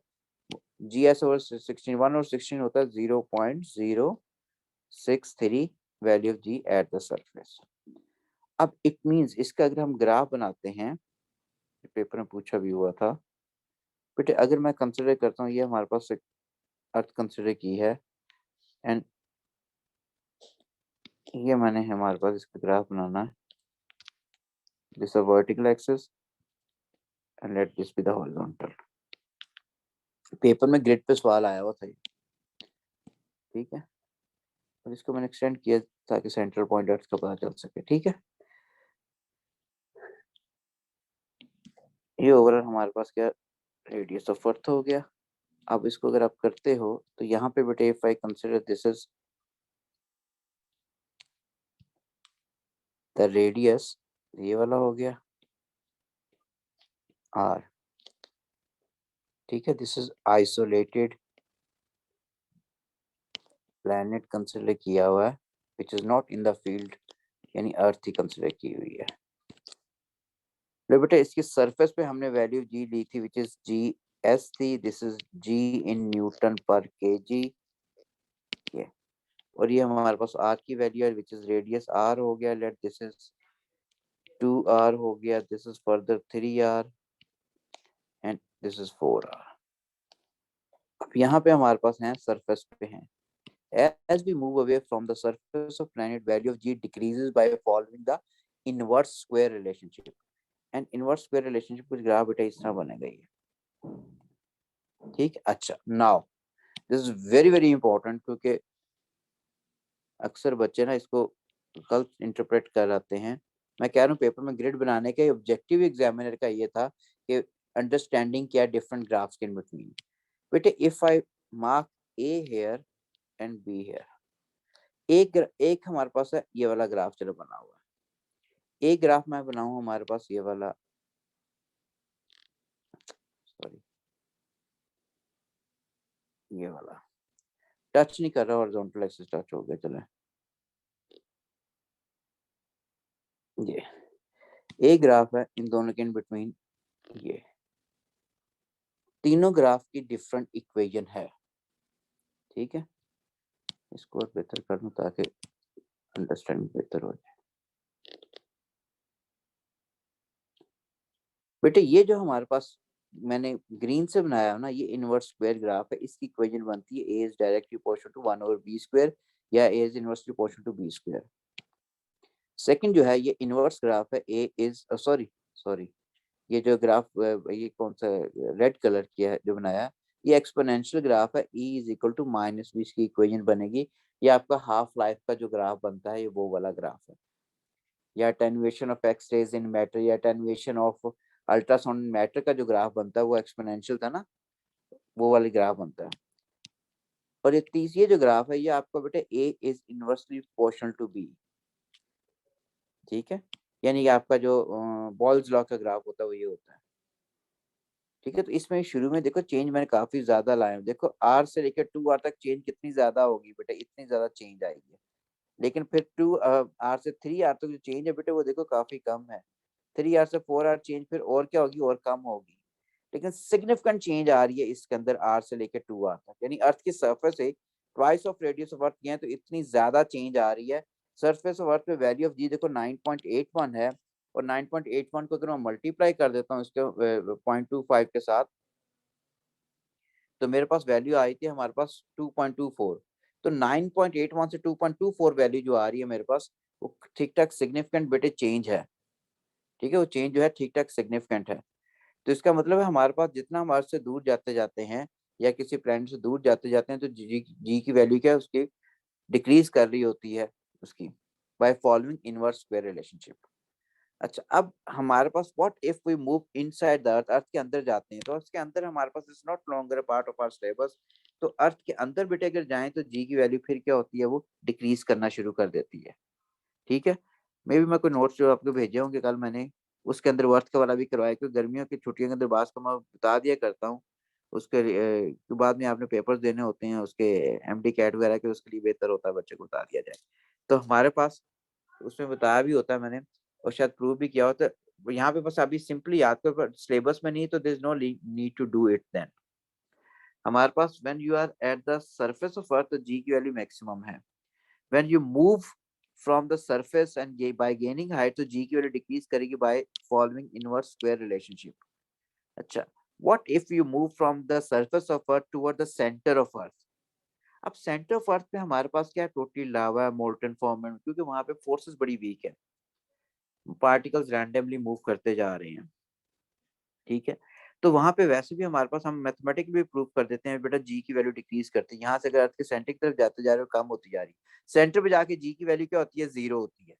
Speaker 1: GS ओवर 16 1 और 16 होता है 0.063 value of G eight the surface. अब इट मींस इसका अगर हम ग्राफ बनाते हैं, पेपर में पूछा भी हुआ था बेटे, अगर मैं कंसिडर करता हूँ ये हमारे पास एक अर्थ कंसिडर की है एंड ये मैंने हमारे पास इसका ग्राफ बनाना है, this a vertical axis and let this be the horizontal. Paper में ग्रिड पे सवाल आया हुआ था ये, ठीक है, और इसको मैंने एक्सटेंड किया ताकि सेंट्रल पॉइंट अर्थ का पता चल सके। ठीक है, ये ओवरऑल हमारे पास क्या रेडियस ऑफ अर्थ हो गया। अब इसको अगर आप करते हो तो यहाँ पे बेटे if I consider this is the radius, ये वाला हो गया आर, ठीक है, this is isolated planet consider किया हुआ है which is not in the field, यानी अर्थ ही कंसिडर की हुई है। बेटे इसकी सरफेस पे हमने वैल्यू जी ली थी विच इज जी एस थी, this is g in newton per kg, ये, और ये हमारे पास आर की वैल्यू है विच इज रेडियस आर हो गया, लेट दिस इज 2r हो गया, this is further 3r and this is 4r। अब यहाँ पे हमारे पास हैं सरफेस पे हैं, as we move away from the surface of planet value of g decreases by following the inverse square relationship, and inverse square relationship कुछ graph बेटा इस तरह बनेगा ये, ठीक है। अच्छा, now this is very very important, क्योंकि अक्सर बच्चे ना इसको गलत इंटरप्रेट कराते हैं। मैं कह रहा हूँ पेपर में ग्रिड बनाने का ऑब्जेक्टिव एग्जामिनर का ये था कि अंडरस्टैंडिंग क्या डिफरेंट ग्राफ्स इन बिटवीन। बेटे if I mark A here and B here, एक हमारे पास है ये वाला ग्राफ चलो बना हुआ है, एक ग्राफ मैं बनाऊं हमारे पास ये वाला, सॉरी ये वाला टच नहीं कर रहा, हॉरिजॉन्टल एक्सिस टच हो गया, चले ये एक ग्राफ है इन दोनों के इन बिटवीन, ये तीनों ग्राफ की डिफरेंट इक्वेशन है, ठीक है। इसको और बेहतर कर दूं ताकि अंडरस्टैंडिंग बेहतर हो जाए। बेटे ये जो हमारे पास मैंने ग्रीन से बनाया ना, ये इनवर्स स्क्वायर ग्राफ है, इसकी इक्वेशन बनती है a is directly proportional to 1 over b square या a is inversely proportional to b square. Second जो है ये इनवर्स ग्राफ है, a इज सॉरी सॉरी ये जो ग्राफ ये कौन सा रेड कलर किया है जो बनाया, ये एक्सपोनेंशियल ग्राफ है, e is equal to minus b, इसकी इक्वेशन बनेगी। ये आपका हाफ लाइफ का जो ग्राफ बनता है ये वो वाला ग्राफ है, या attenuation of x rays in matter या अटेन्युएशन ऑफ अल्ट्रासाउंड मैटर का जो ग्राफ बनता है वो एक्सपोनेंशियल था ना, वो वाली ग्राफ बनता है। और ये तीसरी जो ग्राफ है ये आपको बेटे a is inversely proportional to b, ठीक है, यानी कि आपका जो बॉल्स लॉ का ग्राफ होता है वो ये होता है, ठीक है। तो इसमें शुरू में देखो चेंज मैंने काफी ज्यादा लाया हूं, देखो आर से लेकर टू आर तक चेंज कितनी ज्यादा होगी बेटा, इतनी ज्यादा चेंज आएगी। लेकिन फिर टू आर से थ्री आर तक जो चेंज है बेटे वो देखो काफी कम है, थ्री आर से फोर आर चेंज फिर और क्या होगी, और कम होगी। लेकिन सिग्निफिकेंट चेंज आ रही है इसके अंदर आर से लेकर टू आर तक, यानी अर्थ की सरफेस से ट्वाइस ऑफ रेडियस ऑफ अर्थ किया है, तो इतनी ज्यादा चेंज आ रही है। सरफेस ऑफ अर्थ पे वैल्यू ऑफ जी देखो 9.81 है, और 9.81 को अगर मैं मल्टीप्लाई कर देता हूँ इसके 0.25 के साथ, तो मेरे पास वैल्यू आई थी हमारे पास 2.24। तो 9.81 से 2.24 वैल्यू जो आ रही है मेरे पास, वो ठीक ठाक सिग्निफिकेंट बेटे चेंज है, ठीक है, वो चेंज जो है ठीक ठाक सिग्निफिकेंट है। तो इसका मतलब है हमारे पास जितना हम अर्थ से दूर जाते जाते हैं या किसी प्लैनेट से दूर जाते जाते हैं, तो जी की वैल्यू क्या है उसकी, डिक्रीज कर रही होती है उसकी, by following inverse square relationship. अच्छा, अब हमारे पास what if we move inside the Earth, Earth के अंदर जाते हैं, तो अर्थ के अंदर हमारे पास is not longer part of our syllabus. तो अर्थ के अंदर बेटे अगर जाएं तो जी की वैल्यू फिर क्या होती है, वो डिक्रीज करना शुरू कर देती है, ठीक है। मे भी मैं कोई नोट्स जो आपको भेजे होंगे कल मैंने, उसके अंदर वर्थ का वाला भी करवाया, क्योंकि गर्मियों की छुट्टियों के अंदर बात को मैं बता दिया करता हूँ, उसके के बाद में आपने पेपर्स देने होते हैं उसके एमडी कैट वगैरह के, उसके लिए बेहतर होता है बच्चे को बता दिया जाए। तो हमारे पास उसमें बताया भी होता है मैंने, और शायद प्रूव भी किया होता है। यहाँ पे बस अभी सिंपली याद करो, पर सिलेबस में नहीं तो there is no need to do it then. हमारे पास when you are eight the surface of अर्थ, तो जी की वैल्यू मैक्सिमम है। when you move from the surface and by gaining height, तो g की वैल्यू डिक्रीज करेगी by following inverse square relationship। अच्छा, what if you move from the surface of earth toward the center of earth? अब centre of अर्थ पे हमारे पास क्या है, टोटली लावा है, मोल्टन फॉर्म है, क्योंकि वहां पे फोर्सेस बड़ी वीक है, पार्टिकल्स रैंडमली मूव करते जा रहे हैं, ठीक है। तो वहां पे वैसे भी हमारे पास हम मैथमेटिक भी प्रूव कर देते हैं बेटा, जी की वैल्यू डिक्रीज करती है, यहाँ से अगर अर्थ के सेंटर की तरफ जाते जा रहे हो कम होती जा रही है, सेंटर पे जाके जी की वैल्यू क्या होती है, जीरो होती है,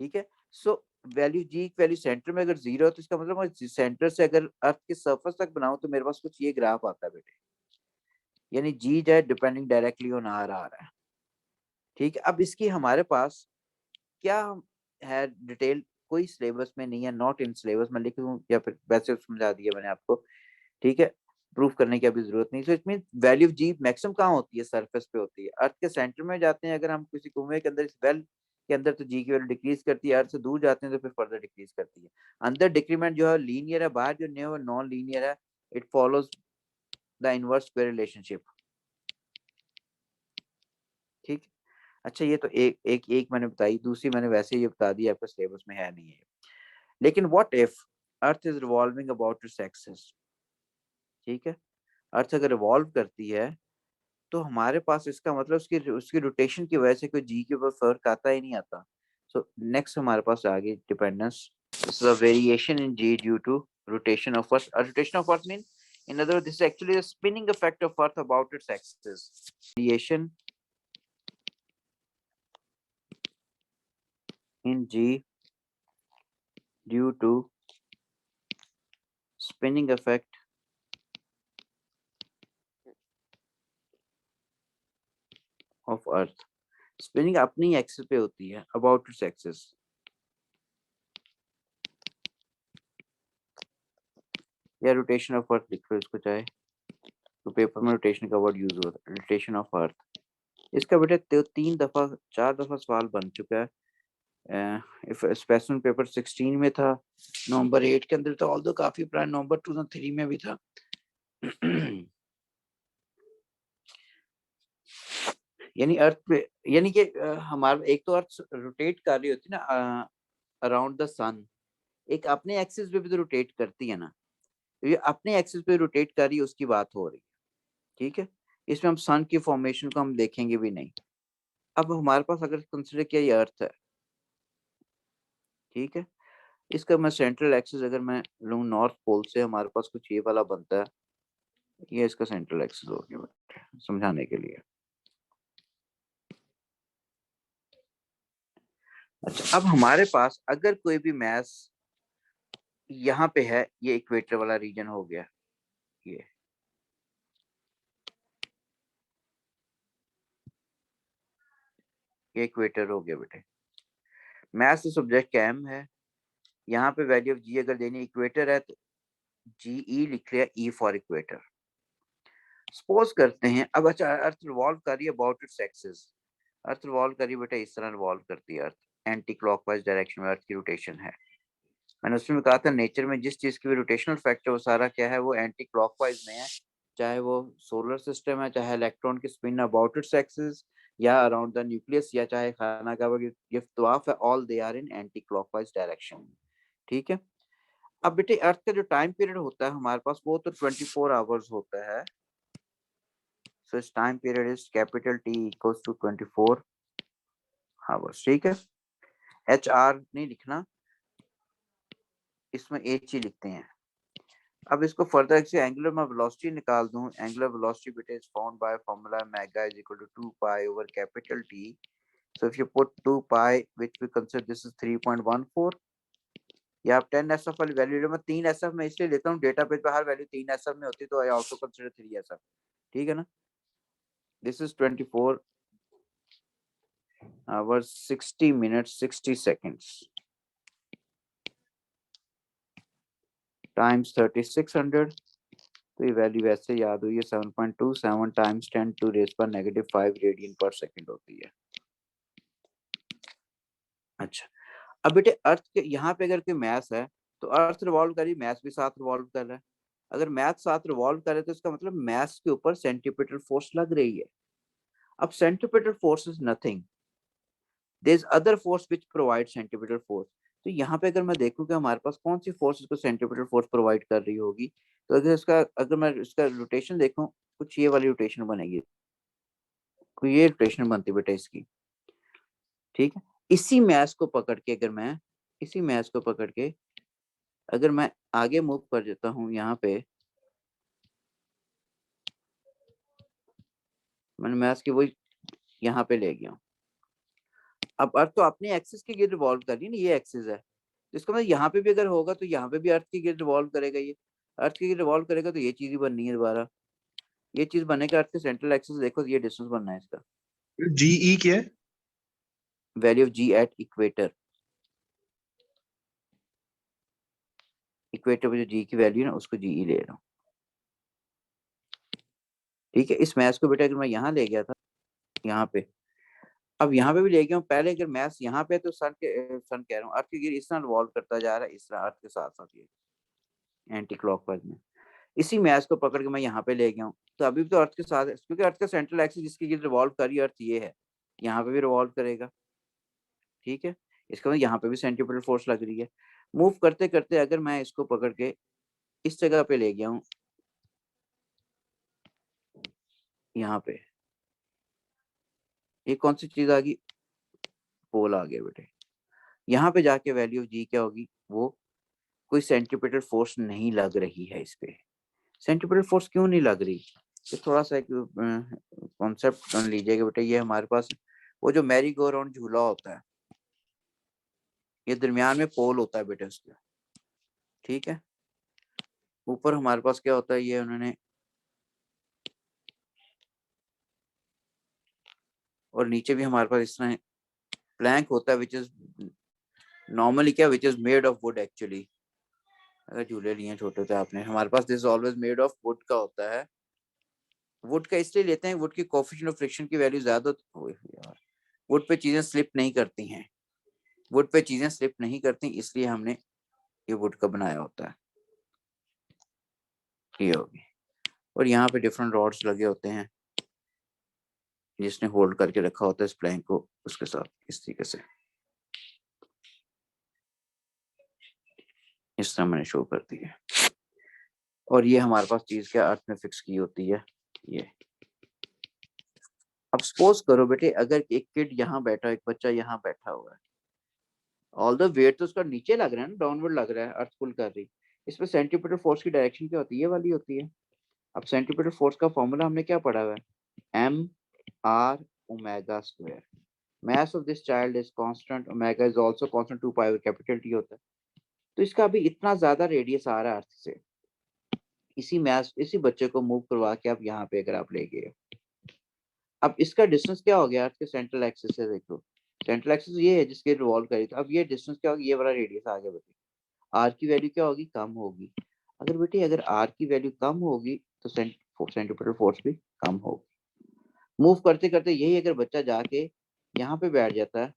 Speaker 1: ठीक है। सो वैल्यू जी की वैल्यू सेंटर में अगर जीरो है, तो इसका मतलब मैं सेंटर से अगर अर्थ के सरफेस तक बनाऊं तो मेरे पास कुछ ये ग्राफ आता है बेटे, यानी जी जो है डिपेंडिंग डायरेक्टली ऑन आर आ रहा है, ठीक है। अब इसकी हमारे पास क्या है डिटेल, कोई सिलेबस में नहीं है, नॉट इन सिलेबस में लिख दूं या फिर वैसे समझा दिया मैंने आपको, ठीक है। प्रूफ करने की अभी जरूरत नहीं। So it mean value of g maximum कहाँ होती है, सरफेस पे होती है। अर्थ के सेंटर में जाते हैं अगर हम किसी कुएं के अंदर, इस वेल के अंदर, तो जी की वैल्यू डिक्रीज करती है, अर्थ से दूर जाते हैं तो फिर फर्दर डिक्रीज करती है। अंदर डिक्रीमेंट जो है लीनियर है, बाहर जो है नॉन लीनियर है, it follows the inverse square relationship, ठीक। अच्छा, ये तो एक एक एक मैंने बताई, दूसरी मैंने वैसे ही बता दी, आपका सिलेबस में है नहीं है। लेकिन what if earth is revolving about its axis, ठीक है, अर्थ अगर रिवॉल्व करती है तो हमारे पास इसका मतलब उसकी उसकी रोटेशन की वजह से कोई जी के ऊपर फर्क आता ही नहीं आता। सो नेक्स्ट हमारे पास आ गई dependence, this is a variation in g due to rotation of earth. A rotation of earth mean, in other words, this is actually a spinning effect of earth about its axis. Variation in g due to spinning effect of earth. Spinning अपनी axis पे होती है, about its axis, या rotation of earth लिख लो इसको चाहे, तो paper में रोटेशन का वर्ड यूज होता है, रोटेशन ऑफ अर्थ। इसका बेटा तीन दफा चार दफा सवाल बन चुका है। स्पेसिफिक पेपर 16 में था, नवंबर 8 के अंदर था, ऑल्दो काफी पुराना, नवंबर 2003 में भी था। यानी अर्थ पे, यानी कि हमारा एक तो अर्थ रोटेट कर रही होती है ना अराउंड द सन, एक अपने एक्सिस पे भी तो रोटेट करती है ना, तो ये अपने एक्सिस पे रोटेट कर रही है, उसकी बात हो रही है, ठीक है। इसमें हम सन की फॉर्मेशन को हम देखेंगे भी नहीं। अब हमारे पास अगर कंसिडर किया ये अर्थ है, ठीक है, इसका मैं सेंट्रल एक्सिस अगर मैं लूँ नॉर्थ पोल से, हमारे पास कुछ ये वाला बनता है, ये इसका सेंट्रल एक्सिस हो गया समझाने के लिए। अच्छा, अब हमारे पास अगर कोई भी मैस यहाँ पे है, ये इक्वेटर वाला रीजन हो गया, ये इक्वेटर हो गया बेटे। मैस सब्जेक्ट का एम है, यहाँ पे वैल्यू ऑफ जी अगर देनी इक्वेटर है तो जी ई लिख लिया, ई फॉर इक्वेटर। सपोज करते हैं अब, अच्छा अर्थ रिवॉल्व कर रही है about its axis, earth revolve कर रही है बेटा, इस तरह रिवॉल्व करती है अर्थ, एंटी क्लॉकवाइज डायरेक्शन में अर्थ की रोटेशन है। मैंने उसमें कहा था नेचर में जिस चीज की भी रोटेशनल फैक्टर वो सारा क्या है, वो एंटी क्लॉकवाइज में है, चाहे वो सोलर सिस्टम है, चाहे इलेक्ट्रॉन की स्पिन अबाउट इट्स एक्सिस या अराउंड द न्यूक्लियस, या चाहे खाना का गिफ्ट तवाफ है, all they are in anti clockwise direction. ठीक है। अब बेटे अर्थ का जो टाइम पीरियड होता है हमारे पास, वो तो 24 आवर्स होता है। सो इस time period is capital T equals to 24 hours. ठीक है। एच आर नहीं लिखना, इसमें एच ही लिखते हैं। अब इसको फर्दर से एंगुलर में वेलोसिटी निकाल दूं, एंगुलर वेलोसिटी बेटा is found by formula omega is equal to 2 pi over capital T. So if you put 2 pi which we consider this is 3.14, या आप 10 एसएफ वाली वैल्यू, मैं 3 एसएफ में इसलिए लेता हूं, डेटा पेज पे हर वैल्यू 3 एसएफ में होती है, तो आई आल्सो कंसीडर 3 एसएफ। ठीक है ना। This is 24 hours 60 minutes 60 seconds times 3600, तो ये वैल्यू वैसे याद हुई है 7.27 टाइम्स 10 टू रेज पर -5 रेडियन पर सेकंड होती है। अच्छा, अब बेटे अर्थ के यहाँ पे अगर कोई मैस है तो अर्थ रिवॉल्व कर रही, मैस भी साथ रिवॉल्व कर रहा है। अगर मैथ साथ रिवॉल्व करे तो इसका मतलब मैस के ऊपर सेंटीपिटल फोर्स लग रही है। अब centripetal force is nothing, there is other force which provide centripetal force. तो यहाँ पे अगर मैं देखूं कि हमारे पास कौन सी फोर्स इसको सेंटीपिटल फोर्स प्रोवाइड कर रही होगी, तो अगर मैं इसका रोटेशन देखूं, कुछ ये वाली रोटेशन बनेगी, कोई ये रोटेशन बनती बेटा इसकी। ठीक है। इसी मैस को पकड़ के अगर मैं, इसी मैस को पकड़ के अगर मैं आगे मूव कर देता हूँ, यहाँ पे मैंने मैस की वही यहाँ पे ले गया हूँ। अब अर्थ तो अपने एक्सिस के गिर्द रिवॉल्व कर रही है ना, ये एक्सिस है, तो इसका मतलब यहाँ पे भी अगर होगा तो यहाँ पे भी अर्थ के गिर्द रिवॉल्व करेगा, ये अर्थ के गिर्द रिवॉल्व करेगा, तो ये चीज ही बननी है दोबारा, ये चीज बनेगा अर्थ के सेंट्रल एक्सिस, देखो ये डिस्टेंस बनना है इसका।
Speaker 3: जीई क्या है?
Speaker 1: Value of g at equator, equator पे जो जी की वैल्यू है ना उसको जी ले रहा हूँ। ठीक है। इस मैथ को बेटा अगर मैं यहाँ ले गया था, यहाँ पे, अब यहाँ पे भी ले गया हूँ, पहले अगर मैथ्स यहाँ पे तो सन कह रहा हूँ, अर्थ के गिर इस तरह रिवॉल्व करता जा रहा है, इस तरह अर्थ के साथ साथ ये एंटी क्लॉकवाइज में। इसी मैच को पकड़ के मैं यहाँ पे ले गया हूँ, तो अभी भी तो अर्थ के साथ है, क्योंकि अर्थ का सेंट्रल एक्सिस जिसकी गिर्द रिवॉल्व कर रही है अर्थ ये है, यहाँ पे भी रिवॉल्व करेगा। ठीक है। इसका मतलब यहाँ पे भी सेंट्रीपिटल फोर्स लग रही है। मूव करते करते अगर मैं इसको पकड़ के इस जगह पे ले गया हूँ, यहाँ पे ये कौन सी चीज आ गई, पोल आ गया बेटे। यहाँ पे जाके वैल्यू ऑफ जी क्या होगी, वो कोई सेंट्रीपिटल फोर्स नहीं लग रही है इस पे। सेंट्रीपिटल फोर्स क्यों नहीं लग रही, ये थोड़ा सा एक कॉन्सेप्ट सुन लीजिएगा बेटा। ये हमारे पास वो जो मैरी गो राउंड झूला होता है, ये दरमियान में पोल होता है बेटा उसका। ठीक है। ऊपर हमारे पास क्या होता है, ये उन्होंने, और नीचे भी हमारे पास इस तरह प्लैंक होता है, विच इज नॉर्मली क्या, which is made of wood actually. अगर झूले लिए छोटे थे आपने, हमारे पास this always made of wood का होता है। वुड का इसलिए लेते हैं, वुड की कोफिशिएंट ऑफ फ्रिक्शन की वैल्यू ज्यादा, वुड पे चीजें स्लिप नहीं करती हैं, वुड पे चीजें स्लिप नहीं करती, इसलिए हमने ये वुड का बनाया होता है। ये होगी। और यहाँ पे डिफरेंट रॉड्स लगे होते हैं जिसने होल्ड करके रखा होता है इस प्लैंक को उसके साथ, इस तरीके से, इस तरह मैंने शो कर दी है। और ये हमारे पास चीज क्या अर्थ में फिक्स की होती है ये। अब सपोज करो बेटे, अगर एक किड यहाँ बैठा, एक बच्चा यहाँ बैठा हुआ है, ऑल द वेट तो उसका नीचे लग रहा है ना, डाउनवर्ड लग रहा है, अर्थ पुल कर रही, इसमें सेंटीपिटल फोर्स की डायरेक्शन क्या होती है, ये वाली होती है। अब सेंटीपिटल फोर्स का फॉर्मूला हमने क्या पढ़ा हुआ है, m r omega square. mass of this child is constant, omega is also constant, 2 pi capital T होता है। तो इसका अभी इतना ज्यादा रेडियस आ रहा है अर्थ से, इसी बच्चे को मूव करवा के आप यहाँ पे अगर आप ले गए, अब इसका डिस्टेंस क्या हो गया अर्थ के सेंट्रल एक्सिस से, देखो सेंट्रल एक्सिस ये है जिसके रिवॉल्व करी, तो अब ये डिस्टेंस क्या होगी, ये वाला रेडियस आ गया बेटे, आर की वैल्यू क्या होगी, कम होगी। अगर बेटे अगर आर की वैल्यू कम होगी तो सेंट्रीपिटल फोर्स भी कम होगी। मूव करते करते यही अगर बच्चा जाके यहाँ पे बैठ जाता है,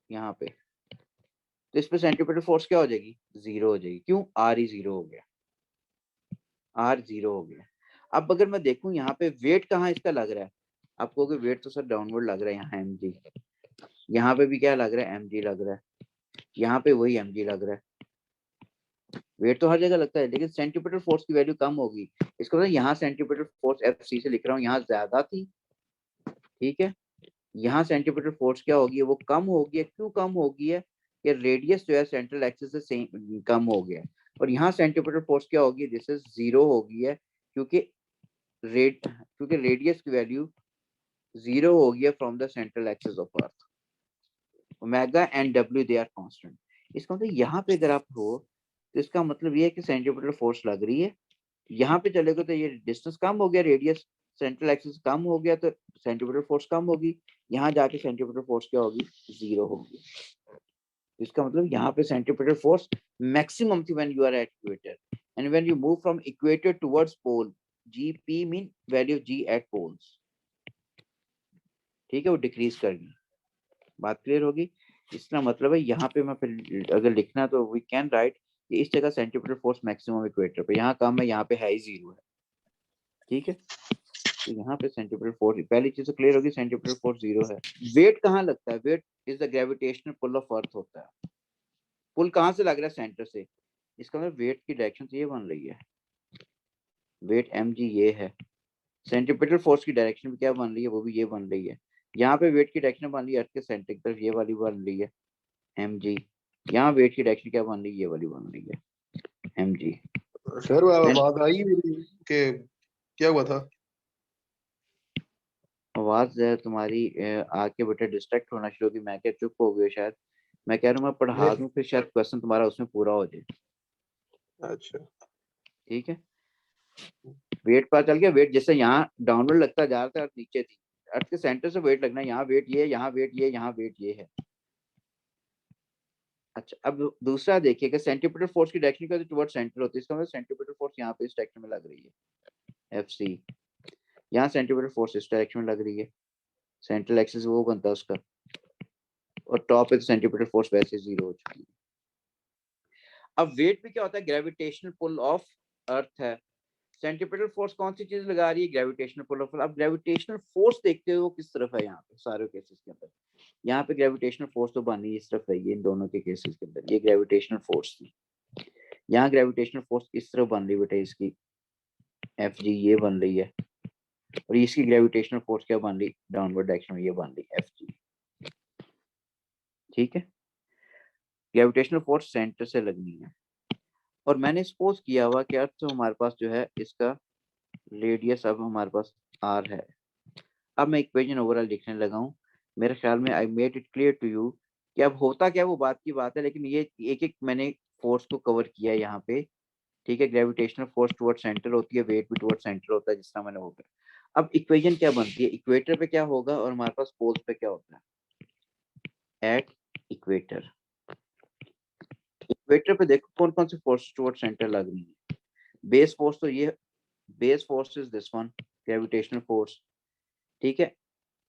Speaker 1: यहाँ पे, तो इस पे सेंट्रीपिटल फोर्स क्या हो जाएगी, जीरो हो जाएगी। क्यों, आर ही जीरो हो गया, आर जीरो हो गया। अब अगर मैं देखूं यहाँ पे वेट कहाँ इसका लग रहा है, आप कहोगे वेट तो सर डाउनवर्ड लग रहा है, यहाँ एम जी, यहाँ पे भी क्या लग रहा है, एम जी लग रहा है, यहाँ पे वही एम जी लग रहा है, वेट तो हर जगह लगता है, लेकिन सेंटीमीटर फोर्स की वैल्यू कम होगी। इसका मतलब यहाँ सेंटीमीटर फोर्स एफ सी से लिख रहा हूँ, यहाँ ज्यादा थी, ठीक है, यहाँ सेंटीमीटर फोर्स क्या होगी, वो कम होगी है। क्यों कम होगी है, कि रेडियस जो है सेंट्रल एक्सिस से सेम कम हो गया है, और यहाँ सेंटीमीटर फोर्स क्या होगी, दिस इज जीरो होगी है, क्योंकि रेडियस की वैल्यू जीरो हो गया from the central axis of earth, omega and डब्ल्यू दे आर कांस्टेंट। इसका मतलब यहाँ पे अगर आप हो तो इसका मतलब ये है कि सेंटीमीटर फोर्स लग रही है, यहाँ पे चलेगा तो ये डिस्टेंस कम हो गया, रेडियस सेंट्रल एक्सिस कम हो गया तो सेंटीमीटर फोर्स कम होगी, यहाँ जाके सेंटीमीटर फोर्स क्या होगी, जीरो होगी। इसका मतलब यहाँ पे सेंटीमीटर फोर्स मैक्सिमम थी when you are at equator, and when you move from equator towards pole, g p mean value of g at poles, ठीक है, वो डिक्रीज कर गई। बात क्लियर होगी। इसका मतलब है यहाँ पे मैं फिर अगर लिखना तो वी कैन राइट कि इस जगह सेंटीमीटर फोर्स मैक्सिमम इक्वेटर पे, यहाँ कम है, यहाँ पे है ही जीरो है, ठीक है। तो यहाँ पे सेंटीमीटर फोर्स, पहली चीज तो क्लियर होगी, सेंटीमीटर फोर्स जीरो है। वेट कहाँ लगता है, weight is the gravitational pull of earth होता है। पुल कहाँ से लग रहा है, सेंटर से। इसका मतलब वेट की डायरेक्शन तो ये बन रही है, वेट एम जी ये है, सेंटीमीटर फोर्स की डायरेक्शन भी क्या बन रही है, वो भी ये बन रही है। यहाँ पे वेट की डायरेक्शन बन रही है अर्थ के सेंटर की तरफ, ये वाली बन रही है एम जी। यहाँ वेट की डायरेक्शन क्या बन रही है, ये वाली बन रही है एम जी।
Speaker 3: सर बात आई मेरी कि क्या हुआ था।
Speaker 1: आवाज जो है तुम्हारी आके बेटा डिस्ट्रैक्ट होना शुरू होगी, मैं क्या चुप हो गया शायद, मैं कह रहा हूँ मैं पढ़ा दूं, फिर शायद क्वेश्चन तुम्हारा उसमें पूरा हो जाए,
Speaker 3: अच्छा
Speaker 1: ठीक है। वेट पता चल गया, वेट जैसे यहाँ डाउनवर्ड लगता जा रहा था, अर्थ नीचे थी, अर्थ के सेंटर से वेट लगना, यहाँ वेट ये, यहाँ वेट ये, यहाँ वेट ये है। अच्छा, अब दूसरा देखिएगा, सेंटीमीटर फोर्स की डायरेक्शन का टुवर्ड सेंटर होती है, इसका मतलब सेंटीमीटर फोर्स यहाँ पे इस डायरेक्शन में लग रही है, एफ सी। यहाँ सेंटीमीटर फोर्स इस डायरेक्शन में लग रही है, सेंट्रल एक्सिस वो बनता है उसका, और टॉप पे सेंटीमीटर फोर्स वैसे जीरो हो चुकी है। अब वेट पे क्या होता है, ग्रेविटेशनल पुल ऑफ अर्थ है, सेंटीमीटर फोर्स कौन सी चीज लगा रही है, ग्रेविटेशनल पुल ऑफ। अब ग्रेविटेशनल फोर्स देखते हो वो किस तरफ है, यहाँ पे सारे केसेस के अंदर, यहाँ पे ग्रेविटेशनल फोर्स तो बन रही है इस तरफ है, ये इन दोनों के केसेस के अंदर ये ग्रेविटेशनल फोर्स थी, यहाँ ग्रेविटेशनल फोर्स इस तरफ बन रही है बेटा, इसकी एफ जी ये बन रही है, और इसकी ग्रेविटेशनल फोर्स क्या बन रही, डाउनवर्ड डायरेक्शन में ये बन रही एफ जी, ठीक है। ग्रेविटेशनल फोर्स सेंटर से लगनी है, और मैंने सपोज किया हुआ कि अर्थ तो हमारे पास जो है इसका रेडियस अब हमारे पास आर है। अब मैं इक्वेशन ओवरऑल लिखने लगा हूँ, मेरे ख्याल में I made it clear to you कि अब होता क्या वो बात की बात है, लेकिन ये एक एक मैंने फोर्स को कवर किया यहाँ पे, ठीक है। ग्रेविटेशनल फोर्स टुवर्ड सेंटर होती है, वेट भी टुवर्ड सेंटर होता है, जिस तरह मैंने वो किया। अब इक्वेशन क्या बनती है, इक्वेटर पे क्या होगा और हमारे पास पोल्स पे क्या होता है, एट इक्वेटर। इक्वेटर पे देखो कौन कौन से फोर्स टुवर्ड सेंटर लग रही है। बेस फोर्स तो ये, base force is this one, gravitational force, ठीक है,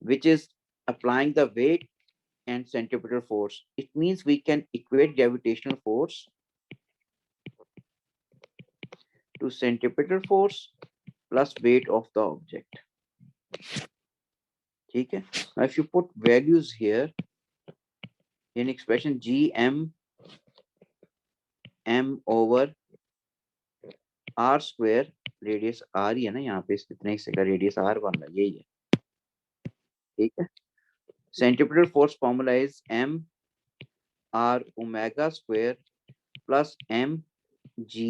Speaker 1: which is applying the weight and centripetal force. It means we can equate gravitational force to centripetal force plus weight of the object. ठीक है, now if you put values here in expression gm m over r square, radius r ही है ना, यहाँ पे इतने हिस्से का radius r बन रहा है, यही है, ठीक है। Centripetal force formula is m r omega square plus m g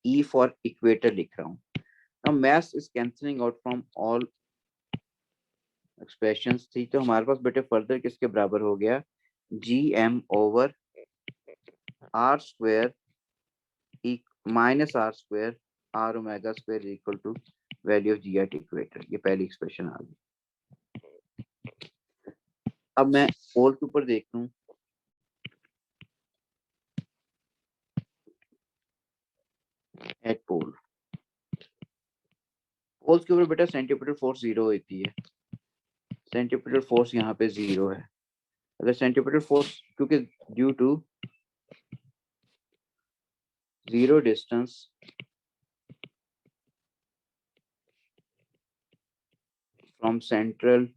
Speaker 1: e for equator लिख रहा हूँ। Now mass is cancelling out from all expressions थी, तो हमारे पास बेटे फर्दर किसके बराबर हो गया, GM over R square minus R square R omega square equal to value of G at equator. ये पहली एक्सप्रेशन आ गई। अब मैं पोल के ऊपर देख लूं, एट पोल, पोल्स के ऊपर बेटा सेंटीमीटर फोर्स 0 होती है, सेंटीमीटर फोर्स यहाँ पे 0 है। अगर सेंटीमीटर फोर्स, क्योंकि due to 0 distance from central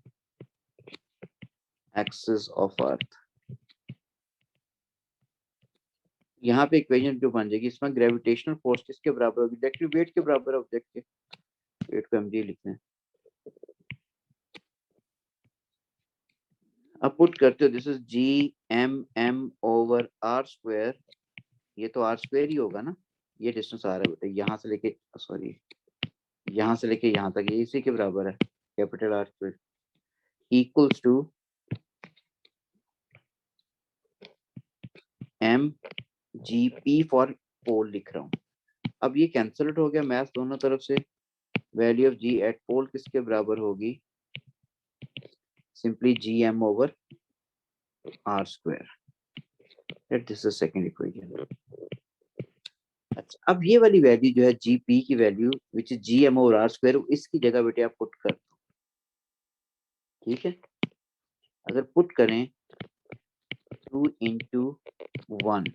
Speaker 1: axis of earth, यहाँ पे इक्वेशन जो बन जाएगी, इसमें ग्रेविटेशनल फोर्स किसके बराबर होगी, डायरेक्टली वेट के बराबर है ऑब्जेक्ट के, वेट को mg लिखते हैं। अब पुट करते हो, this is GMM over R square, ये तो R स्क्वायर ही होगा ना, ये डिस्टेंस आ रहा है बेटा यहाँ से लेके, सॉरी यहाँ से लेके यहाँ तक, ये इसी के बराबर है, capital R square equals to MGP for pole लिख रहा हूँ। अब ये कैंसिल आउट हो गया मैथ दोनों तरफ से, वैल्यू ऑफ G एट पोल किसके बराबर होगी, simply GM over R square, this is second equation. अच्छा, अब ये वाली वैल्यू जो है GP की value which is GM over R square, इसकी जगह बेटे आप पुट कर दो, ठीक है। अगर पुट करें 2 into 1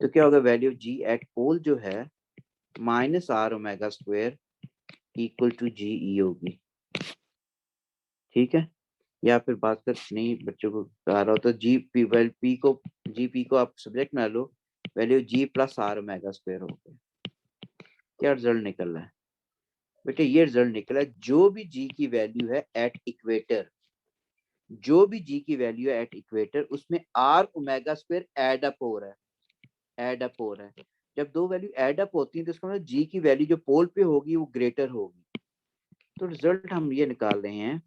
Speaker 1: तो क्या होगा, value of G at pole जो है minus R omega square equal to GE होगी, ठीक है। या फिर बात कर नहीं बच्चों को आ रहा हो तो GP को आप सब्जेक्ट में लो, value G plus R omega square हो गया। क्या रिजल्ट निकल रहा है बेटे, ये रिजल्ट निकला है, जो भी G की वैल्यू है एट इक्वेटर, जो भी G की वैल्यू है एट इक्वेटर, उसमें R omega square add up हो रहा है, ऐड अप हो रहा है। जब दो वैल्यू ऐड अप होती है तो इसका मतलब G की वैल्यू जो पोल पे होगी वो ग्रेटर होगी। तो रिजल्ट हम ये निकाल रहे हैं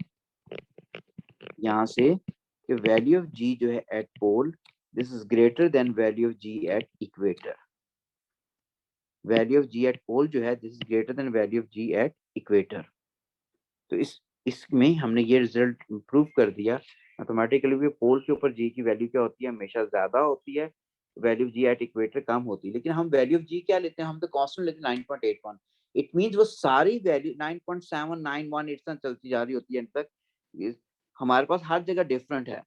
Speaker 1: यहाँ से कि वैल्यू ऑफ G जो है at pole, this is greater than value of G at equator. Value of G at pole जो है this is greater than value of G at equator. तो इसमें हमने ये रिजल्ट प्रूव कर दिया ऑटोमेटिकली भी, पोल के ऊपर G की वैल्यू क्या होती है, हमेशा ज्यादा होती है, वैल्यू G एट इक्वेटर कम होती है। लेकिन हम वैल्यू ऑफ G क्या लेते हैं, हम तो कांस्टेंट लेते हैं 9.81। इट मींस वो सारी वैल्यू 9.791 इस तरह चलती जा रही होती है एंड तक, हमारे पास हर जगह डिफरेंट है।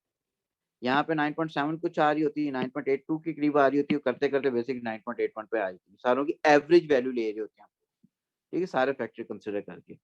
Speaker 1: यहाँ पे 9.7 कुछ आ रही होती है, 9.82 के करीब आ रही होती है, करते करते बेसिक 9.81 पे आ जाती है। सारों की एवरेज वैल्यू ले रही होती है, ठीक है, सारे फैक्टर कंसिडर करके।